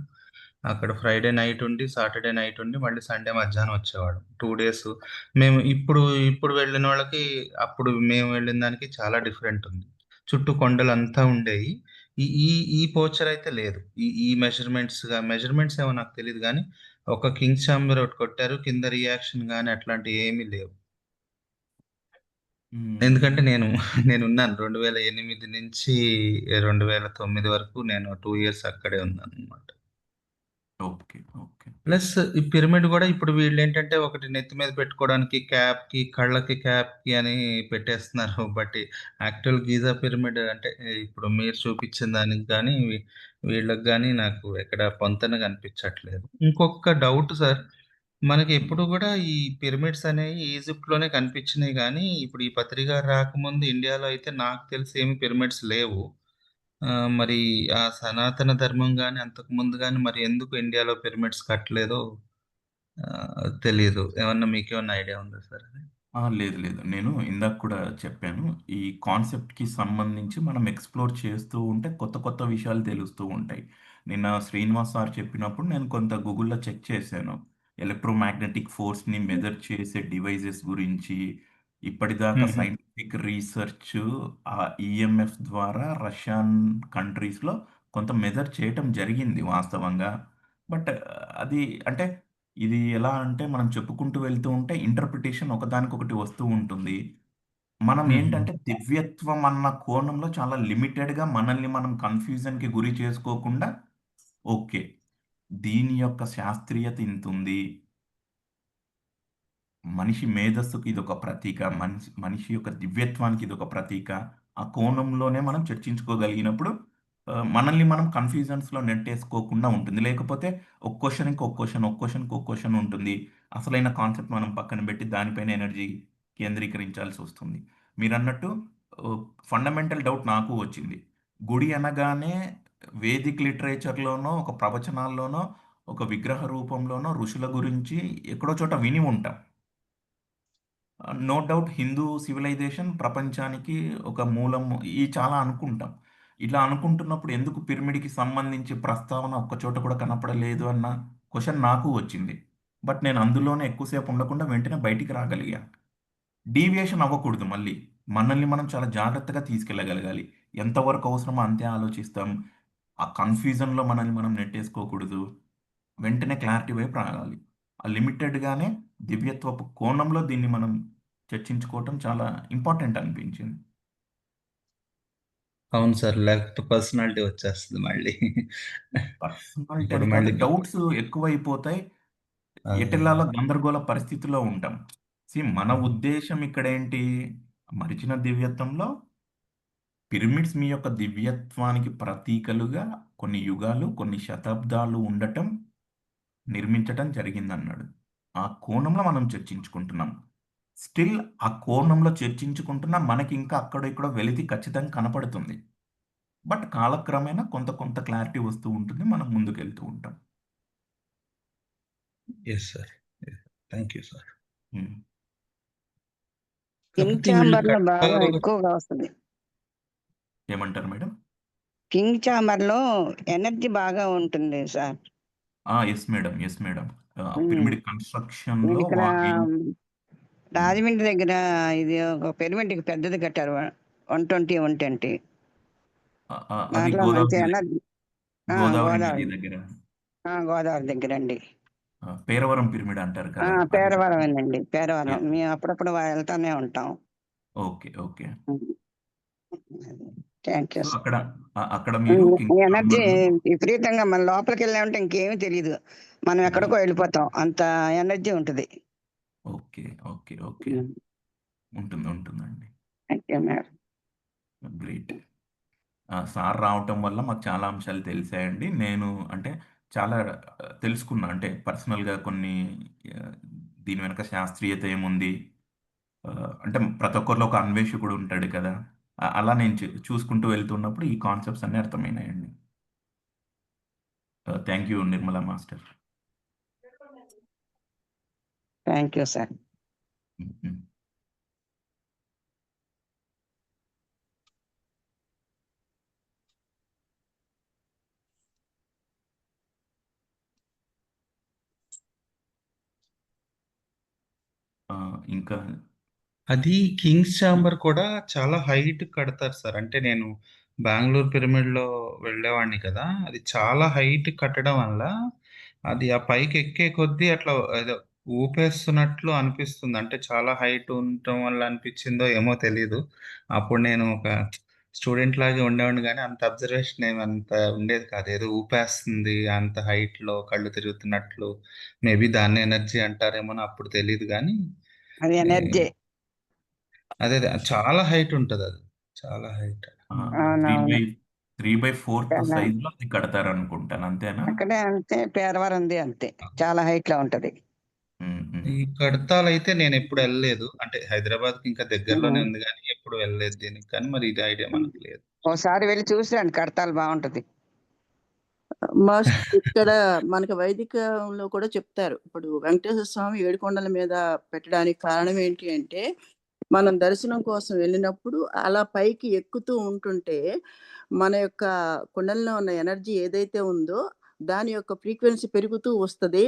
అక్కడ ఫ్రైడే నైట్ ఉండి సాటర్డే నైట్ ఉండి మళ్ళీ సండే మధ్యాహ్నం వచ్చేవాళ్ళం 2 days. మేము ఇప్పుడు వెళ్ళిన వాళ్ళకి అప్పుడు మేము వెళ్ళిన దానికి చాలా డిఫరెంట్ ఉంది. చుట్టూ కొండలంతా ఉండేవి. ఈ ఈ ఈ పోచర్ అయితే లేదు. ఈ మెజర్మెంట్స్ ఏమో నాకు తెలియదు కానీ ఒక కింగ్స్ ఛాంబర్ ఒకటి కొట్టారు. కింద రియాక్షన్ కానీ అట్లాంటివి ఏమీ లేవు. ఎందుకంటే నేనున్నాను 2008 నుంచి 2009 వరకు నేను 2 ఇయర్స్ అక్కడే ఉన్నానన్నమాట. ఓకే. ఓకే. ప్లస్ ఈ పిరమిడ్ గూడా ఇప్పుడు వీళ్ళేంటంటే ఒకటి నెత్తి మీద పెట్టుకోవడానికి క్యాప్‌కి, కళ్ళకి క్యాప్‌కి అని పెట్టేస్తున్నారు. బట్ యాక్చువల్ గీజా పిరమిడ్ అంటే ఇప్పుడు మీరు చూపించిన దానికి గాని, వీళ్ళకి గాని నాకు ఎక్కడ పొంతన కనిపించట్లేదు. ఇంకొక డౌట్ సార్. మనకి ఎప్పుడు గూడా ఈ పిరమిడ్స్ అనేయి ఈజిప్ట్‌లోనే కనిపించినాయి గానీ, ఇప్పుడు ఈ పత్రిక రాకముందు ఇండియాలో అయితే నాకు తెలిసి ఏమి పిరమిడ్స్ లేవు. మరి ఆ సనాతన ధర్మం గాని, అంతకుముందు గాని మరి ఎందుకు ఇండియాలో పిరమిడ్స్ కట్టలేదో తెలీదు. మీకేమన్నా ఐడియా ఉందా సార్ అది? లేదు. లేదు. నేను ఇందాక కూడా చెప్పాను. ఈ కాన్సెప్ట్‌కి సంబంధించి మనం ఎక్స్‌ప్లోర్ చేస్తూ ఉంటే కొత్త కొత్త విషయాలు తెలుస్తూ ఉంటాయి. నిన్న శ్రీనివాస్ సార్ చెప్పినప్పుడు నేను కొంత గూగుల్‌లో చెక్ చేశాను. ఎలక్ట్రోమాగ్నెటిక్ ఫోర్స్‌ని మెజర్ చేసే డివైసెస్ గురించి ఇప్పటిదాకా హుహు. సైంటిఫిక్ రీసెర్చ్ ఈఎంఎఫ్ ద్వారా రష్యన్ కంట్రీస్‌లో కొంత మెజర్ చేయటం జరిగింది వాస్తవంగా. బట్ అది అంటే ఇది ఎలా అంటే మనం చెప్పుకుంటూ వెళ్తూ ఉంటే ఇంటర్ప్రిటేషన్ ఒకదానికొకటి వస్తూ ఉంటుంది. మనం హుహు. ఏంటంటే దివ్యత్వం అన్న కోణంలో చాలా లిమిటెడ్‌గా మనల్ని మనం కన్‌ఫ్యూజన్‌కి గురి చేసుకోకుండా ఓకే. దీని యొక్క శాస్త్రీయత ఇంతుంది. మనిషి మేధస్సుకి ఇదొక ప్రతీక. మనిషి యొక్క దివ్యత్వానికి ఇదొక ప్రతీక. ఆ కోణంలోనే మనం చర్చించుకోగలిగినప్పుడు మనల్ని మనం కన్‌ఫ్యూజన్స్‌లో నెట్టేసుకోకుండా ఉంటుంది. లేకపోతే ఒక క్వెషన్‌కి ఒక క్వెషన్, ఒక క్వెషన్‌కి ఒక క్వెషన్ ఉంటుంది. అసలైన కాన్సెప్ట్ మనం పక్కన పెట్టి దానిపైన ఎనర్జీ కేంద్రీకరించాల్సొస్తుంది. మీరన్నట్టు ఆహ్, ఫండమెంటల్ డౌట్ నాకు వచ్చింది. గుడి అనగానే వేదిక్ లిటరేచర్‌లోనో, ఒక ప్రవచనాల్లోనో, ఒక విగ్రహ రూపంలోనో ఋషుల గురించి ఎక్కడో చోట విని ఉంటాం. నో డౌట్ హిందూ సివిలైజేషన్ ప్రపంచానికి ఒక మూలం చాలా అనుకుంటాం. ఇలా అనుకుంటున్నప్పుడు ఎందుకు పిరమిడ్‌కి సంబంధించి ప్రస్తావన ఒక్క చోట కూడా కనపడలేదు అన్న క్వెషన్ నాకు వచ్చింది. బట్ నేను అందులోనే ఎక్కువ సేపు ఉండకుండా వెంటనే బయటికి రాగలిగా. డీవియేషన్ అవ్వకూడదు మళ్ళీ. మనల్ని మనం చాలా జాగ్రత్తగా తీసుకెళ్ళగలగాలి. ఎంతవరకు అవసరమో అంతే ఆలోచిస్తాం. ఆ కన్‌ఫ్యూజన్‌లో మనల్ని మనం నెట్టేసుకోకూడదు. వెంటనే క్లారిటీ వైపు రావాలి. ఆ లిమిటెడ్‌గానే దివ్యత్వపు కోణంలో దీన్ని మనం చర్చించుకోవటం చాలా ఇంపార్టెంట్ అనిపించింది. అవును సార్. లేకపోతే పర్సనాలిటీ వచ్చేస్తది మళ్ళీ. పర్సనాలిటీ ఇప్పుడు అని కాదు. మళ్ళీ డౌట్స్ ఎక్కువైపోతాయి. అదే. ఎటెళ్ళాలో గందరగోళ పరిస్థితిలో ఉంటాం. మన ఉద్దేశ్యం ఇక్కడేంటి? మరిచిన దివ్యత్వంలో పిరమిడ్స్ మీ యొక్క దివ్యత్వానికి ప్రతీకలుగా కొన్ని యుగాలు, కొన్ని శతాబ్దాలు ఉండటం, నిర్మించటం జరిగిందన్నాడు. ఆ కోణంలో మనం చర్చించుకుంటున్నాం. స్టిల్ ఆ కోణంలో చర్చించుకుంటున్నా మనకింకా అక్కడో ఇక్కడో వెలితి ఖచ్చితంగా కనపడుతుంది. బట్ కాలక్రమేణా కొంత కొంత క్లారిటీ వస్తూ ఉంటుంది. మనం ముందుకెళ్తూ ఉంటాం. Yes sir. Thank you sir. Hmm. King కాకపోతే వీళ్ళు చాంబర్ లో బాగా కట్టారు. ఎక్కువగా వస్తుంది. ఏమంటారు మేడం? కింగ్ చాంబర్ లో ఎనర్జీ బాగా ఉంటుంది sir. Yes madam. Yes madam. Um. Pyramid నేను కన్‌స్ట్రక్షన్‌లో ఇక్కడ హ్మ్. రాజమండ్రి దగ్గర ఇది ఒక పిరమిడ్ పెద్దది కట్టారు. 120, 120. అది దాంట్లో మంచి గోదావరి ఎనర్జీ. గోదావరి నది గోదావరి. దగ్గర. గోదావరి దగ్గర అండి. పేరవరం పిరమిడ్ అంటారు కదా! అది పేరవరమేనండి. పేరవరం. యెస్. మేము అప్పుడప్పుడు వెళ్తానే ఉంటాం. Okay. Okay. Thank you so, sir. అక్కడ మీరు కింగ్ ఎనర్జీ చాంబర్‌లో విపరీతంగా మన లోపలికి వెళ్ళామంటే ఇంకేమీ తెలియదు. మనం అది. ఎక్కడికో వెళ్ళిపోతాం. అంత ఎనర్జీ ఉంటుంది. ఓకే. ఓకే. ఓకే. ఉంటుందండి. Thank you madam. Great. Sir రావటం వల్ల మాకు చాలా అంశాలు తెలిసాయండి. నేను అంటే చాలా తెలుసుకున్నా. అంటే పర్సనల్‌గా కొన్ని ఆహ్, దీని వెనక శాస్త్రీయత ఏముంది? అంటే ప్రతి ఒక్కరిలో ఒక అన్వేషకుడు ఉంటాడు కదా! అలా నేను చూసుకుంటూ వెళ్తున్నప్పుడు ఈ కాన్సెప్ట్స్ అన్నీ అర్థమైనాయండి. Thank you Nirmala master. Thank you sir. Hmm. Hmm. ఇంకా అది కింగ్స్ చాంబర్ కూడా చాలా హైట్ కడతారు సార్. అంటే నేను బెంగుళూరు పిరమిడ్‌లో వెళ్ళేవాడిని కదా! అది చాలా హైట్ కట్టడం వల్ల అది ఆ పైకి ఎక్కే కొద్దీ అట్లా ఏదో ఊపేస్తున్నట్లు అనిపిస్తుంది. అంటే చాలా హైట్ ఉండటం వల్ల అనిపించిందో ఏమో తెలీదు. అప్పుడు నేను ఒక స్టూడెంట్ లాగా ఉండేవాడిని గానీ, అంత అబ్జర్వేషన్ ఏమంత ఉండేది కాదు. ఏదో ఊపేస్తుంది అంత హైట్‌లో కళ్ళు తిరుగుతున్నట్లు. మేబీ దాన్ని ఎనర్జీ అంటారేమో అప్పుడు తెలీదు గానీ, అది ఈ ఎనర్జీ. అదే చాలా హైట్ ఉంటదది. చాలా హైట్. అవునవును. 3/4 చాలా. సైజులో అది కడతారనుకుంటాను. అంతేనా? అక్కడే అంతే, పేరవరంది అంతే, చాలా హైట్ లో ఉంటది. ఈ కడతాలైతే నేనెప్పుడు ఎళ్ళలేదు. అంటే హైదరాబాద్‌కి ఇంకా దగ్గరలోనే ఉమ్. ఉంది గానీ, ఎప్పుడు వెళ్ళలేదు దీనికి. కానీ మరి ఇది ఐడియా మనకు లేదు. ఒకసారి వెళ్ళి చూసిరండి, కడతాలు బాగుంటది. ఇక్కడ మనకి వైదికంలో కూడా చెప్తారు. ఇప్పుడు వెంకటేశ్వర స్వామి ఏడుకొండల మీద పెట్టడానికి కారణం ఏంటి అంటే, మనం దర్శనం కోసం వెళ్ళినప్పుడు అలా పైకి ఎక్కుతూ ఉంటుంటే, మన యొక్క కుండలిలో ఉన్న ఎనర్జీ ఏదైతే ఉందో, దాని యొక్క ఫ్రీక్వెన్సీ పెరుగుతూ వస్తది.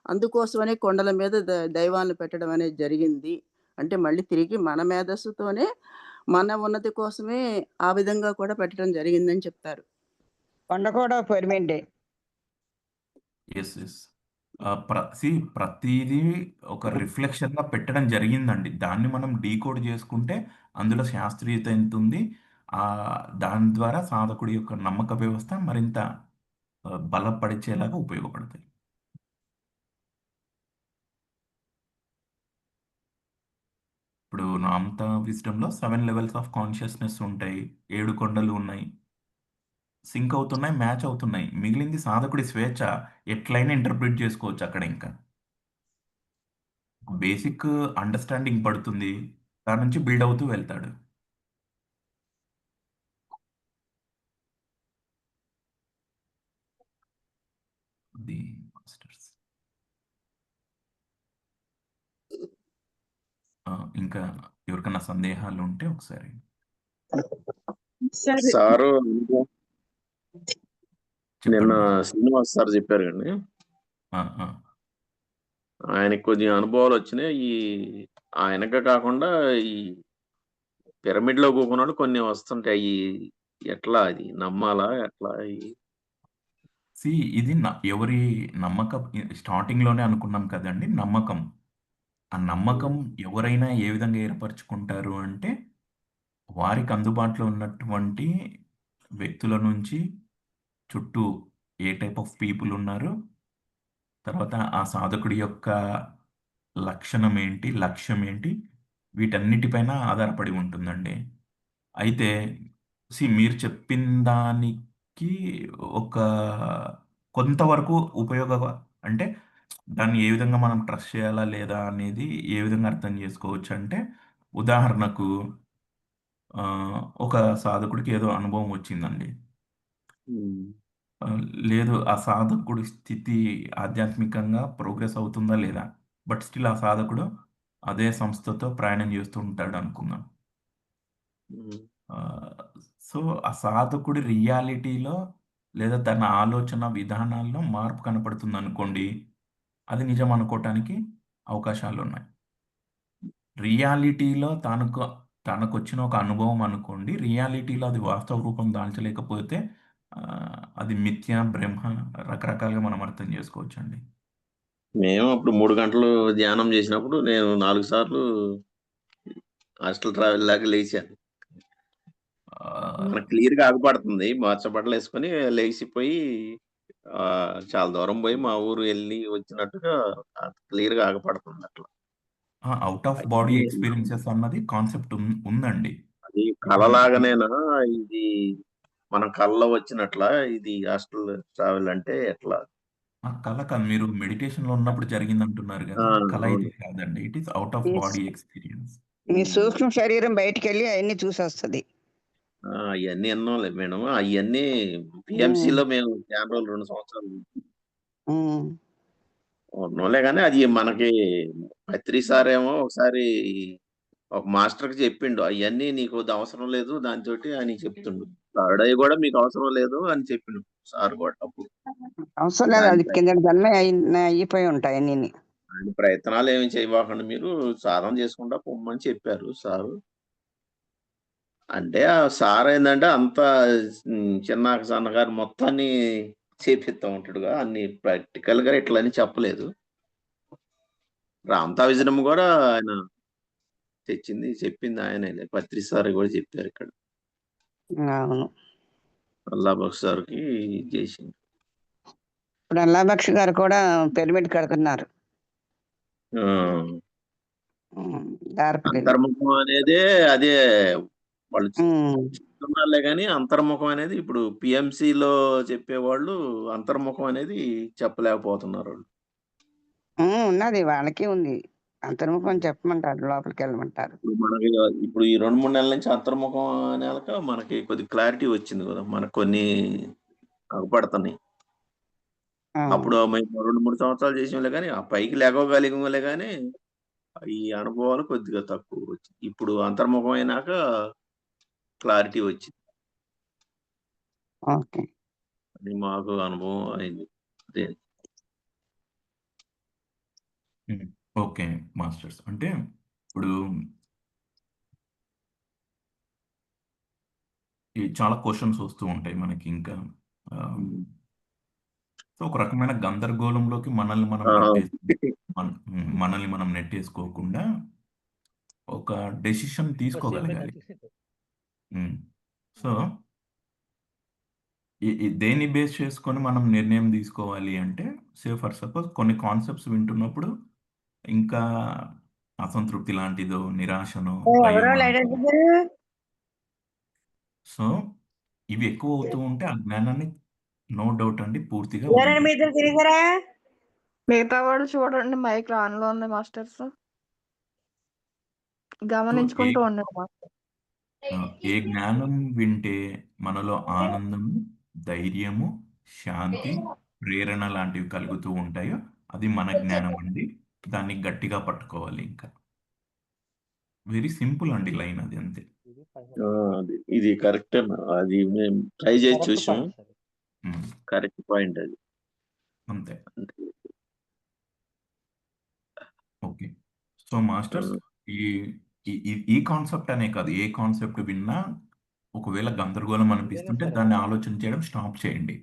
అందుకోసమనే కొండల మీద దైవాలను పెట్టడం అనేది జరిగింది. అంటే మళ్ళీ తిరిగి మన మేధస్సుతోనే, మన ఉన్నతి కోసమే ఆ విధంగా కూడా పెట్టడం జరిగిందని చెప్తారు. కొండ కూడా పిరమిడే. యెస్. యెస్. ప్రతీదీ ఒక రిఫ్లెక్షన్‌గా పెట్టడం జరిగిందండి. దాన్ని మనం డీకోడ్ చేసుకుంటే అందులో శాస్త్రీయత ఎంతుంది? దాని ద్వారా సాధకుడి యొక్క నమ్మక వ్యవస్థ మరింత బలపరిచేలాగా ఉపయోగపడతాయి. ఇప్పుడు నామత విజ్డమ్‌లో 7 లెవెల్స్ ఆఫ్ కాన్షియస్‌నెస్ ఉంటాయి. 7 కొండలు ఉన్నాయి. సింక్ అవుతున్నాయి, మ్యాచ్ అవుతున్నాయి. మిగిలింది సాధకుడి స్వేచ్ఛ. ఎట్లైనా ఇంటర్ప్రిట్ చేసుకోవచ్చు అక్కడ ఇంకా. బేసిక్ అండర్‌స్టాండింగ్ పడుతుంది. దాని నుంచి బిల్డ్ అవుతూ వెళ్తాడు. అది మాస్టర్స్. ఇంకా ఎవరికన్నా సందేహాలు ఉంటే ఒకసారి. సారు నిన్న చెప్పండి. శ్రీనివాస్ సార్ చెప్పారు కండి. ఆయనకి కొంచెం అనుభవాలు వచ్చినాయి. ఆయనకే కాకుండా ఈ పిరమిడ్ లో కూకున్నాడు కొన్ని వస్తుంటాయి. ఎట్లా అది నమ్మాలా ఎట్లా? ఇది ఎవరి నమ్మకం స్టార్టింగ్‌లోనే అనుకున్నాం కదండీ! నమ్మకం. ఆ నమ్మకం ఎవరైనా ఏ విధంగా ఏర్పరచుకుంటారు అంటే, వారికి అందుబాటులో ఉన్నటువంటి వ్యక్తుల నుంచి చుట్టూ ఏ టైప్ ఆఫ్ పీపుల్ ఉన్నారు, తర్వాత ఆ సాధకుడి యొక్క లక్షణం ఏంటి, లక్ష్యం ఏంటి, వీటన్నిటిపైన ఆధారపడి ఉంటుందండి. అయితే మీరు చెప్పిన దానికి ఒక కొంతవరకు అంటే దాన్ని ఏ విధంగా మనం ట్రస్ట్ చేయాలా లేదా అనేది ఏ విధంగా అర్థం చేసుకోవచ్చంటే, ఉదాహరణకు ఒక సాధకుడికి ఏదో అనుభవం వచ్చిందండి. లేదు ఆ సాధకుడి స్థితి ఆధ్యాత్మికంగా ప్రోగ్రెస్ అవుతుందా లేదా? బట్ స్టిల్ ఆ సాధకుడు అదే సంస్థతో ప్రయాణం చేస్తూ ఉంటాడు అనుకుందాం. సో, ఆ సాధకుడి రియాలిటీలో లేదా తన ఆలోచన విధానాల్లో మార్పు కనపడుతుందనుకోండి, అది నిజం అనుకోటానికి అవకాశాలున్నాయి. రియాలిటీలో తనకొచ్చిన ఒక అనుభవం అనుకోండి, రియాలిటీలో అది వాస్తవ రూపం దాల్చలేకపోతే అది మిథ్య, బ్రహ్మ రకరకాలుగా మనం అర్థం చేసుకోవచ్చండి. మేము అప్పుడు 3 గంటలు ధ్యానం చేసినప్పుడు నేను 4 సార్లు హాస్టల్ ట్రావెల్ లాగా లేచాను. మనకు క్లియర్‌గా ఆగుపడుతుంది. బట్టలేసుకొని లేసిపోయి చాలా దూరం పోయి మా ఊరు ఎళ్లి వచ్చినట్టుగా క్లియర్‌గా ఆగపడుతుంది అట్లా. ఔట్ ఆఫ్ బాడీ ఎక్స్‌పీరియన్సెస్ అన్నది కాన్సెప్ట్ ఉందండి. అది కలలాగానేనా? ఇది మనం కలలో వచ్చినట్లా? ఇది హాస్టల్ ట్రావెల్ అంటే ఎట్లా? కల కాదు. మీరు మెడిటేషన్‌లో ఉన్నప్పుడు జరిగిందంటున్నారు గదా! అది కల అయితే అవును. కాదండి. It is out of body experience. మీ సూక్ష్మ శరీరం బయటికెళ్ళి అవన్నీ చూసొస్తది. అయన్నీ విన్నాంలే మేడం. అయన్నీ బీఎంసీలో మేము చాలా రోజులు 2 సంవత్సరాలు ఉన్నోళ్ళే గానీ అది మనకి పత్రి సారేమో ఒకసారి ఒక మాస్టర్‌కి చెప్పిండు. అయన్నీ నీకు అవసరం లేదు దానితోటి అని చెప్తుండు. థర్డ్ ఐ గూడా మీకు అవసరం లేదు అని చెప్పిండు సార్ గూడా అప్పుడు. అవసరం లేదు, అది కింద జన్మే అయిపోయి ఉంటాయి అన్నీ. ఆయన ప్రయత్నాలు ఏమి చేయబాకండి మీరు సాధన చేసుకుంటా పొమ్మని చెప్పారు సారు. అంటే ఆ సార్ ఏందంటే అంత చిన్న సన్నకారు మొత్తాన్ని చేపిస్తా ఉంటాడుగా. అన్ని ప్రాక్టికల్‌గా ఇట్లని చెప్పలేదు. రామతా విజయం కూడా ఆయన చెప్పింది ఆయనే. పత్రి సార్ కూడా చెప్పారు ఇక్కడ. అవును. అల్లాబక్ష్ సార్కి చేసింది. ఇప్పుడు అల్లాబక్ష్ గారు కూడా పిరమిడ్ కడుతున్నారు. అంతర్ముఖం అనేదే అదే వాళ్ళు చెప్తున్నారులే కానీ అంతర్ముఖం అనేది ఇప్పుడు పిఎంసిలో చెప్పేవాళ్ళు అంతర్ముఖం అనేది చెప్పలేకపోతున్నారు వాళ్ళు. ఉన్నది, వాళ్ళకి ఉంది. అంతర్ముఖం చెప్పమంటారు, లోపలికి వెళ్ళమంటారు. మనకి ఇప్పుడు ఈ 2-3 నెలల నుంచి అంతర్ముఖం అనేక మనకి కొద్ది క్లారిటీ వచ్చింది కదా, మనకు కొన్ని అగపడుతున్నాయి. అప్పుడు మేము 2-3 సంవత్సరాలు చేసాంలే కానీ ఆ పైకి లేగగలిగలే కానీ ఈ అనుభవాలు కొద్దిగా తక్కువ వచ్చింది. ఇప్పుడు అంతర్ముఖం అయినాక క్లారిటీ వచ్చింది. అది మాకు అనుభవం అయింది. అదే. ఓకే మాస్టర్స్, అంటే ఇప్పుడు చాలా క్వశ్చన్స్ వస్తూ ఉంటాయి మనకి ఇంకా. సో ఒక రకమైన గందరగోళంలోకి మనల్ని మనం నెట్టేసుకోకుండా ఒక డెసిషన్ తీసుకోగలగాలి. సో దేన్ని బేస్ చేసుకొని మనం నిర్ణయం తీసుకోవాలి అంటే, ఫర్ సపోజ్ కొన్ని కాన్సెప్ట్స్ వింటున్నప్పుడు ఇంకా అసంతృప్తి లాంటిదో, నిరాశనో, సో ఇవి ఎక్కువ అవుతూ ఉంటే ఆ జ్ఞానాన్ని నో డౌట్ అండి పూర్తిగా మిగతా వాళ్ళు చూడండి, మైక్ ఆన్ లో ఉంది మాస్టర్స్, గమనించుకుంటూ ఉండండి మాస్టర్. ఏ జ్ఞానం వింటే మనలో ఆనందము, ధైర్యము, శాంతి, ప్రేరణ లాంటివి కలుగుతూ ఉంటాయో అది మన జ్ఞానం అండి. దాన్ని గట్టిగా పట్టుకోవాలి. ఇంకా వెరీ సింపుల్ అండి లైన్, అది అంతే. ఇది కరెక్ట్, అది మేము ట్రై చేసి చూసాం. కరెక్ట్ పాయింట్ అది, అంతే. ఓకే. సో మాస్టర్స్, ఈ కాన్సెప్ట్ అనే కాదు, ఏ కాన్సెప్ట్ విన్నా ఒకవేళ గందరగోళం అనిపిస్తుంటే దాన్ని ఆలోచన చేయడం స్టాప్ చేయండి.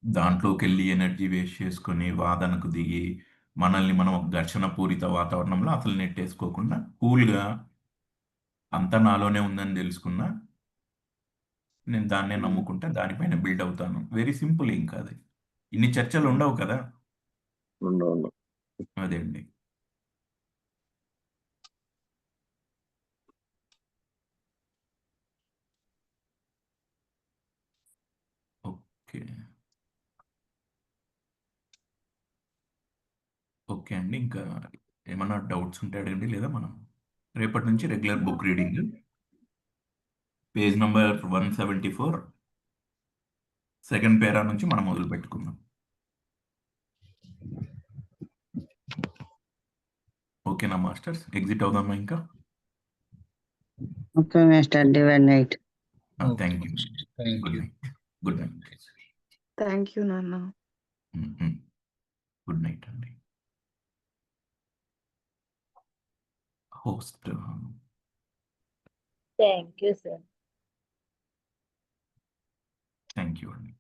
దాంట్లోకి వెళ్ళి ఎనర్జీ వేస్ట్ చేసుకొని వాదనకు దిగి మనల్ని మనం ఒక ఘర్షణ పూరిత వాతావరణంలో అసలు నెట్టేసుకోకుండా కూల్గా అంతా నాలోనే ఉందని తెలుసుకున్నా నేను దాన్నే నమ్ముకుంటే దానిపైన బిల్డ్ అవుతాను. వెరీ సింపుల్, ఇంకా అది ఇన్ని చర్చలు ఉండవు కదా. అదే అండి. ఓకే. ఓకే అండి, ఇంకా ఏమన్నా డౌట్స్ ఉంటే అడగండి, లేదా మనం రేపటి నుంచి regular book reading page number 174 second పేరా నుంచి మనం మొదలు పెట్టుకుందాం. ఓకేనా మాస్టర్స్, ఎగ్జిట్ అవుదామా ఇంకా? Okay master, divine night. Thank you. Good night. Good night. Thank you నాన్న. గుడ్ నైట్ అండి. Host. Thank you sir. Thank you అండి.